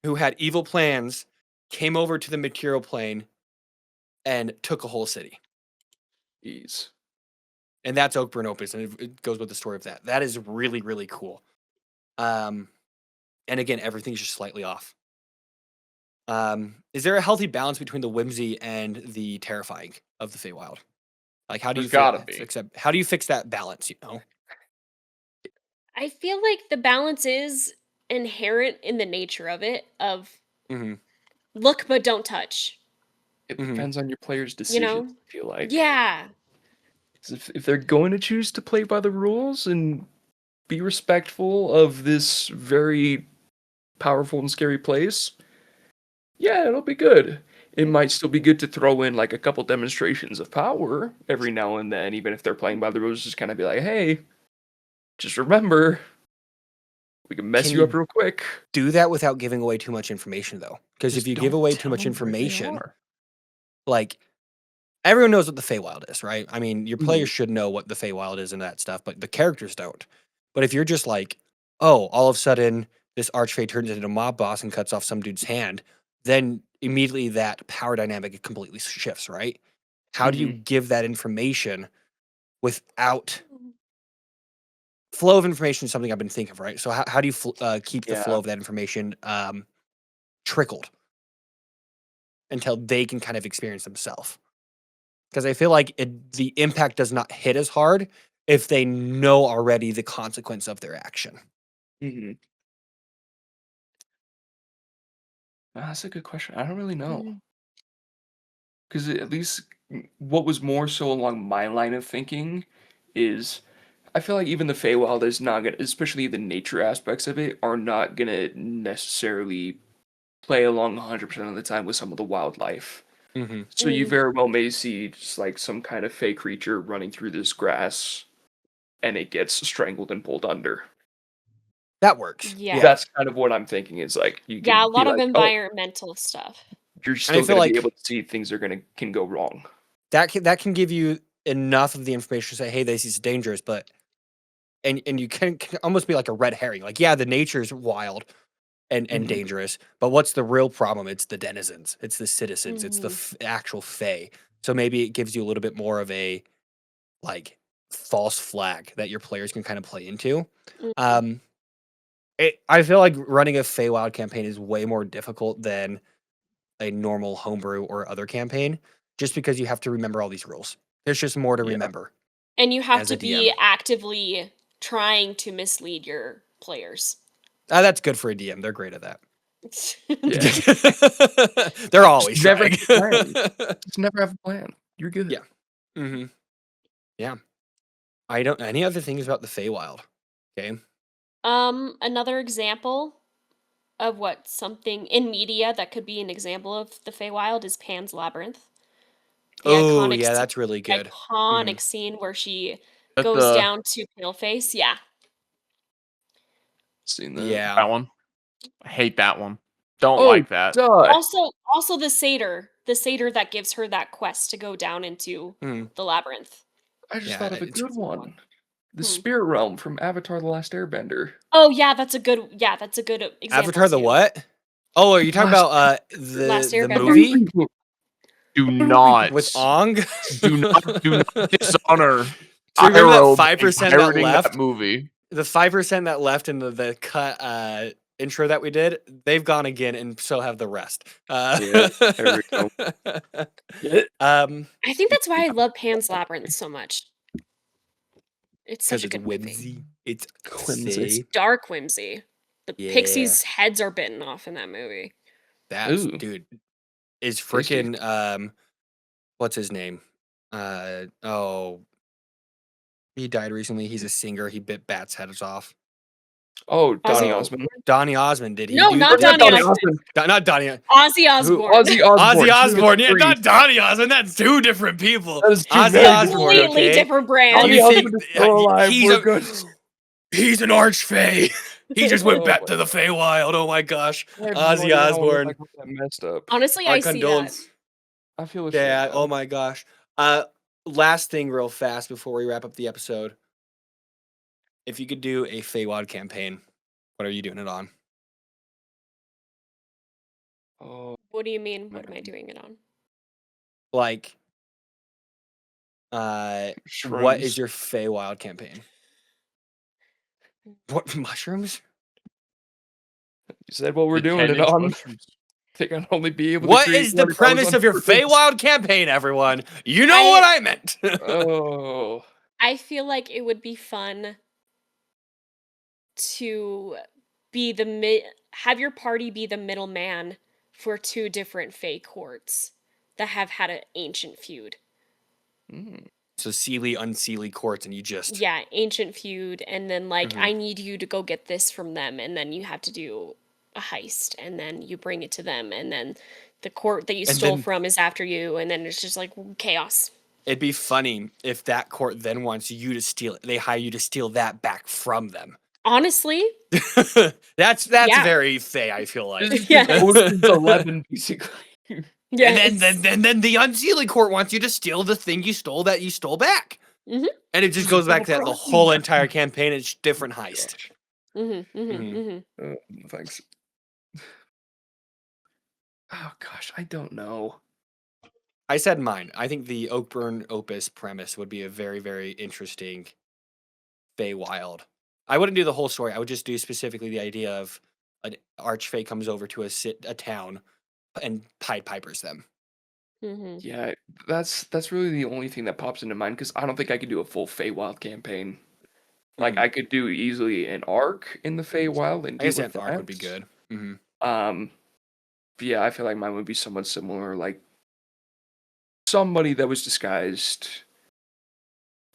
who had evil plans came over to the material plane and took a whole city. Jeez. And that's Oakburn Opus, and it goes with the story of that. That is really, really cool. And again, everything's just slightly off. Is there a healthy balance between the whimsy and the terrifying of the Feywild? Like, how do There's you gotta be. fix that? How do you fix that balance? I feel like the balance is inherent in the nature of it. Of Mm-hmm. look but don't touch. It Mhm. depends on your player's You decisions, know? I feel like. Yeah. 'Cause if they're going to choose to play by the rules and be respectful of this very powerful and scary place, yeah, it'll be good. It might still be good to throw in like a couple demonstrations of power every now and then, even if they're playing by the rules, just kind of be like, hey, just remember, we can mess Can you up you real quick. do that without giving away too much information, though? Because if Just you give don't away too tell much them where they information, are. like everyone knows what the Feywild is, right? I mean, your players Mhm. should know what the Feywild is and that stuff, but the characters don't. But if you're just like, oh, all of a sudden this archfey turns into a mob boss and cuts off some dude's hand, then immediately that power dynamic completely shifts, right? How do you Mhm. give that information without flow of information is something I've been thinking of, right? So how do you keep the flow Yeah. of that information trickled until they can kind of experience themselves? Because I feel like the impact does not hit as hard if they know already the consequence of their action. Mhm. That's a good question. I don't really know. Mm. Because at least what was more so along my line of thinking is I feel like even the Feywild is not gonna, especially the nature aspects of it, are not gonna necessarily play along 100% of the time with some of the wildlife. Mm-hmm. So you very well may see just like some kind of fey creature running through this grass and it gets strangled and pulled under. That works. Yeah. Yeah. That's kind of what I'm thinking is like you Yeah, a could be lot of like, oh, environmental stuff. you're And I still feel gonna be able like to see things are gonna can go wrong. that can give you enough of the information to say, hey, this is dangerous, but and you can almost be like a red herring. Like, yeah, the nature's wild and Mhm. dangerous, but what's the real problem? It's the denizens, it's the citizens, it's the Mhm. actual fae. So maybe it gives you a little bit more of a like false flag that your players can kind of play into. Mhm. Um, I feel like running a Feywild campaign is way more difficult than a normal homebrew or other campaign, just because you have to remember all these rules. There's just more to Yeah. remember And you have as to a be DM. actively trying to mislead your players. That's good for a DM. They're great at that. Yeah. They're Just always never trying. have a plan. Just never have a plan. You're good. Yeah. Hmm. Yeah. I don't. Any other things about the Feywild? Okay. Another example of what something in media that could be an example of the Feywild is Pan's Labyrinth. The Oh iconic yeah, scene, that's really good. Hmm. iconic scene where she That goes the down to Paleface. Yeah. Seen that. Yeah. that one. I hate that one. Don't Oh, like that. duh. Also the satyr that gives her that quest to go down into Hmm. the labyrinth. I just Yeah. thought of a It's good one. The Hmm. Spirit Realm from Avatar: The Last Airbender. Oh yeah, that's a good example Avatar the too. what? Oh, are you talking Last about Last the Airbender. movie Do with not, Ong? do not dishonor So remember that Iroh by 5% that pirating that left? movie. The 5% that left in the cut intro that we did, they've gone again, and so have the rest. Yeah, there we go. Yeah. I think that's why I love Pan's Labyrinth so much. It's Because such a it's good movie. whimsy. It's Whimsy. It's say, dark whimsy. The yeah. pixies' heads are bitten off in that movie. That's Ooh, dude is tasty. freaking what's his name? Oh, he died recently. He's a singer. He bit bats' heads off. Oh, Donny Ozzy- Osmond. Donny Osmond, did he No, do not Or not Donny Donny Osmond. Osmond. Not Donny. Ozzy Who? Osbourne. Ozzy Osbourne. Ozzy Osbourne. Yeah, 2 not Donny Osmond. That's two different people. That is two Ozzy very Osbourne, different. Completely okay? different brand. And Donny you think Osmond is still alive. he's We're a good. he's an archfey. He just went Oh back my to the Feywild. Oh my gosh. I have no Ozzy idea how Osbourne. I got that messed up. Honestly, Our I see that. condolence. I feel ashamed. Yeah. now. Oh my gosh. Last thing, real fast before we wrap up the episode. If you could do a Feywild campaign, what are you doing it on? Oh, What do you mean? What am I Man. doing it on? Like, what shrooms. is your Feywild campaign? What mushrooms? You said what we're The doing it 10-inch on. mushrooms. I think I'd only be able to What create is the 40 premise on of your purpose. Feywild campaign, everyone? You know what I meant. Oh. I feel like it would be fun to be have your party be the middleman for two different Fey courts that have had an ancient feud. Mm. So Sealy, unsealy courts, and you just Yeah, ancient feud, and then like Mhm. I need you to go get this from them, and then you have to do a heist, and then you bring it to them, and then the court that you And stole then- from is after you, and then it's just like chaos. It'd be funny if that court then wants you to steal it. They hire you to steal that back from them. Honestly, that's Yeah. very Fey, I feel like. This is Yeah. Ocean's 11, basically. yeah. And then the unsealy court wants you to steal the thing you stole that you stole back. Mhm. And it just goes back to that the whole entire campaign. It's different heist. Thanks. Oh gosh, I don't know. I said mine. I think the Oakburn Opus premise would be a very, very interesting Feywild. I wouldn't do the whole story. I would just do specifically the idea of an archfey comes over to a town and Pied Pipers them. Mhm. Yeah, that's really the only thing that pops into mind because I don't think I could do a full Feywild campaign. Like Mhm. I could do easily an arc in the Feywild and I guess deal that with arc would be that. good. But yeah, I feel like mine would be somewhat similar. Like somebody that was disguised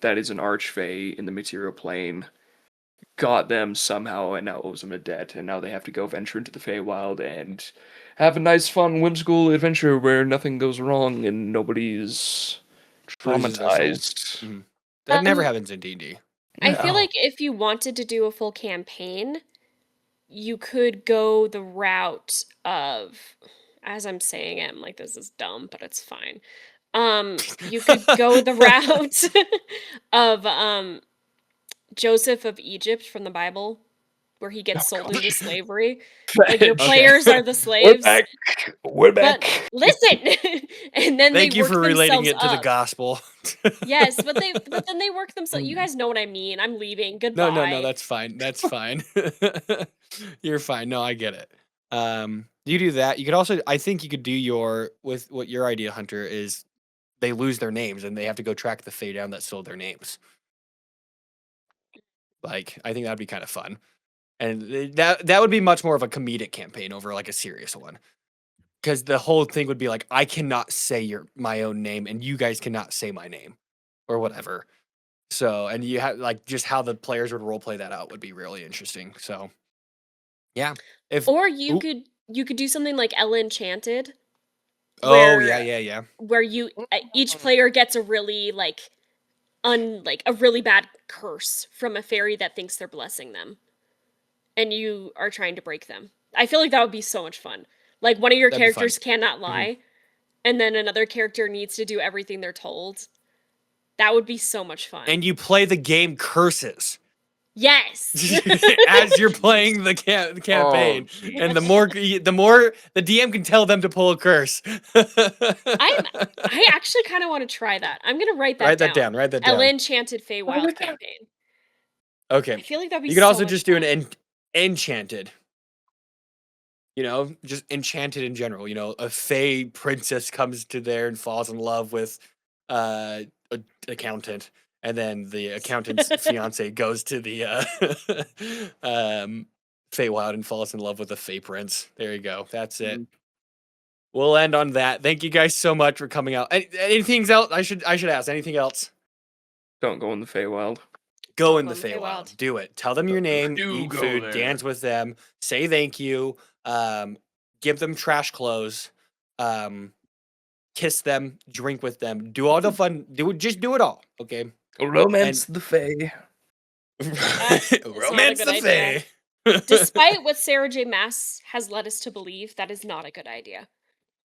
that is an archfey in the material plane got them somehow and now owes them a debt, and now they have to go venture into the Feywild and have a nice, fun, whimsical adventure where nothing goes wrong and nobody's Loses their soul. traumatized. That never Um, happens in D&D. I feel No. like if you wanted to do a full campaign, you could go the route of, as I'm saying it, I'm like, this is dumb, but it's fine. You could go the route of Joseph of Egypt from the Bible, where he gets Oh, sold gosh. into slavery. Like your Okay. players are the We're slaves. back. We're But back. listen, and then Thank they you work for relating themselves it to the up. gospel. Yes, but then they work themselves. You guys know what I mean. I'm leaving. Goodbye. No, that's fine. That's fine. You're fine. No, I get it. You do that. You could also, I think you could do with what your idea, Hunter, is they lose their names and they have to go track the Fae down that sold their names. Like, I think that'd be kind of fun. And that would be much more of a comedic campaign over like a serious one. Because the whole thing would be like, I cannot say my own name and you guys cannot say my name or whatever. So, and you have like just how the players would role play that out would be really interesting. So, yeah. Or you Ooh. could do something like Ella Enchanted. Oh, where- yeah. Where each player gets a really a really bad curse from a fairy that thinks they're blessing them, and you are trying to break them. I feel like that would be so much fun. Like one of your That'd be fun. characters cannot lie, and then another character needs to do everything they're told. That would be so much fun. And you play the game curses yes. as you're playing the campaign. geez. And the more the DM can tell them to pull a curse. I actually kind of want to try that. I'm gonna write that down. Write that Ella down. Enchanted Feywild campaign. Okay. I feel like that'd be You could so also much just do fun. an enchanted. Just enchanted in general. A Fey princess comes to there and falls in love with an accountant, and then the accountant's fiance goes to the Feywild and falls in love with the Fey prince. There you go. That's it. we'll end on that. Thank you guys so much for coming out. Anything else? I should ask. Anything else? Don't go in the Feywild. Go Don't in go the in the Feywild. Feywild. Do it. Tell them your name. Do Eat go food. there. Dance with them. Say thank you. Give them trash clothes. Kiss them. Drink with them. Do all the fun. Just do it all. Okay. Romance the Fey. That is not a Romance good the idea. Fae. Despite what Sarah J. Maas has led us to believe, that is not a good idea.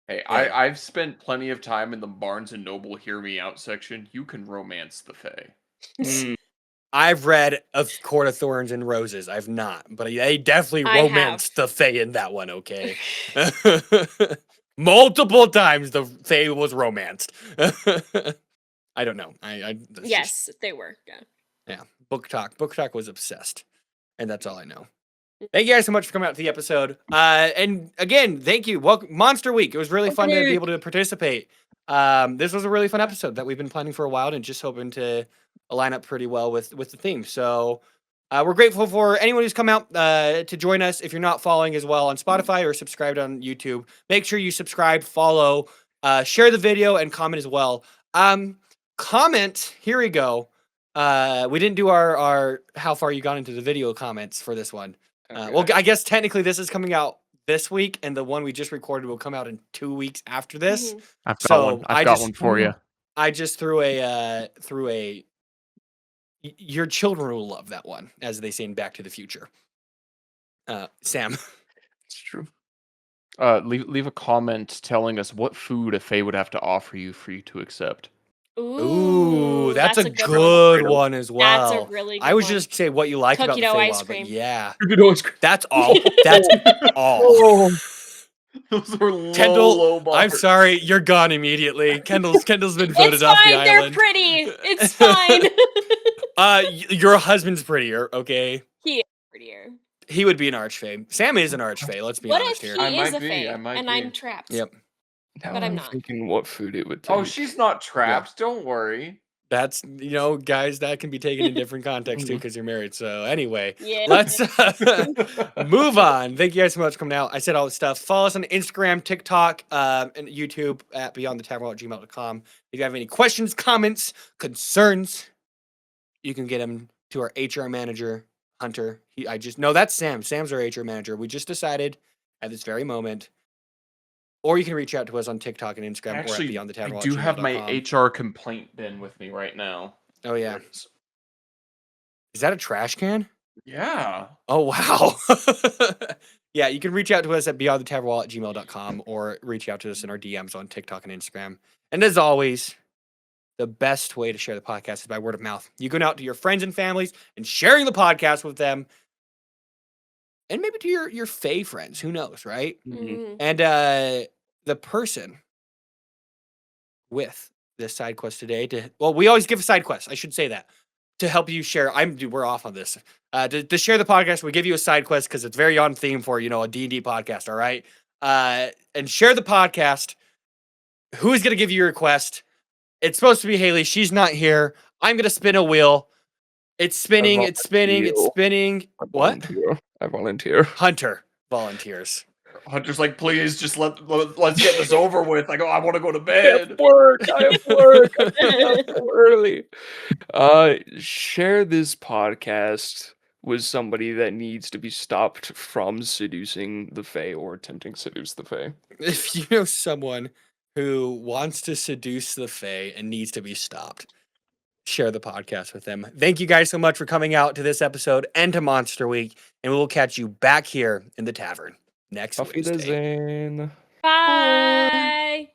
Hey, Yeah. I've spent plenty of time in the Barnes and Noble Hear Me Out section. You can romance the Fae. Mm, I've read A Court of Thorns and Roses. I've not, but they definitely I have. romanced the Fae in that one. Okay, multiple times the Fae was romanced. I don't know. That's Yes, they were. Yeah. yeah. Book Talk. Book Talk was obsessed, and that's all I know. Thank you guys so much for coming out to the episode. And again, thank you. Welcome, Monster Week. It was really fun to be able to participate. This was a really fun episode that we've been planning for a while and just hoping to align up pretty well with the theme. So we're grateful for anyone who's come out to join us. If you're not following as well on Spotify or subscribed on YouTube, make sure you subscribe, follow, share the video, and comment as well. Comment. Here we go. We didn't do our how far you got into the video comments for this one. Well, I guess technically this is coming out this week, and the one we just recorded will come out in 2 weeks after this. Mhm. I've got So, one. I I've got just- one for you. I just threw a your children will love that one, as they say in Back to the Future. Sam. it's true. Leave a comment telling us what food a Fae would have to offer you for you to accept. Ooh, that's a good good one. one as well. That's a really good I was one. just say what you like about the Cookie dough ice Feywild, but cream. yeah, You know, it's great. that's all. That's all. Oh, Those were low, Kendall, low bars. I'm sorry, you're gone immediately. Kendall's been voted It's off the fine. They're island. pretty. It's fine. Your husband's prettier, okay? He is prettier. He would be an archfey. Sam is an archfey. Let's be What honest if here. he I is might a be, fae I might and be. I'm trapped? Yep. now But I'm I'm not. thinking what food it would take. Oh, she's not trapped. Don't worry. That's guys, that can be taken in different contexts too because you're married. So anyway, Yeah. let's move on. Thank you guys so much for coming out. I said all this stuff. Follow us on Instagram, TikTok, and YouTube at beyondthetavern@gmail.com. If you have any questions, comments, concerns, you can get them to our HR manager, Hunter. That's Sam. Sam's our HR manager. We just decided at this very moment. Or you can reach out to us on TikTok and Instagram or at Actually, Beyond the Tavern. I do have my HR complaint bin with me right now. Oh yeah. There it is. Is that a trash can? Yeah. Oh wow. Yeah, you can reach out to us at beyondthetavern@gmail.com or reach out to us in our DMs on TikTok and Instagram. And as always, the best way to share the podcast is by word of mouth. You going out to your friends and families and sharing the podcast with them. And maybe to your Fae friends. Who knows, right? Mhm. And the person with this side quest today we always give a side quest. I should say that to help you share. We're off on this. To share the podcast, we give you a side quest because it's very on theme for a D&D podcast. All right, and share the podcast. Who is going to give you your request? It's supposed to be Haley. She's not here. I'm going to spin a wheel. It's spinning. It's spinning. It's spinning. What? I volunteer. Hunter volunteers. Hunter's like, please just let's get this over with. I want to go to I bed. have work. I have work. I'm up so early. Share this podcast with somebody that needs to be stopped from seducing the Fae or attempting to seduce the Fae. If you know someone who wants to seduce the Fae and needs to be stopped, share the podcast with them. Thank you guys so much for coming out to this episode and to Monster Week, and we will catch you back here in the tavern next Auf Wednesday. Wiedersehen. Bye.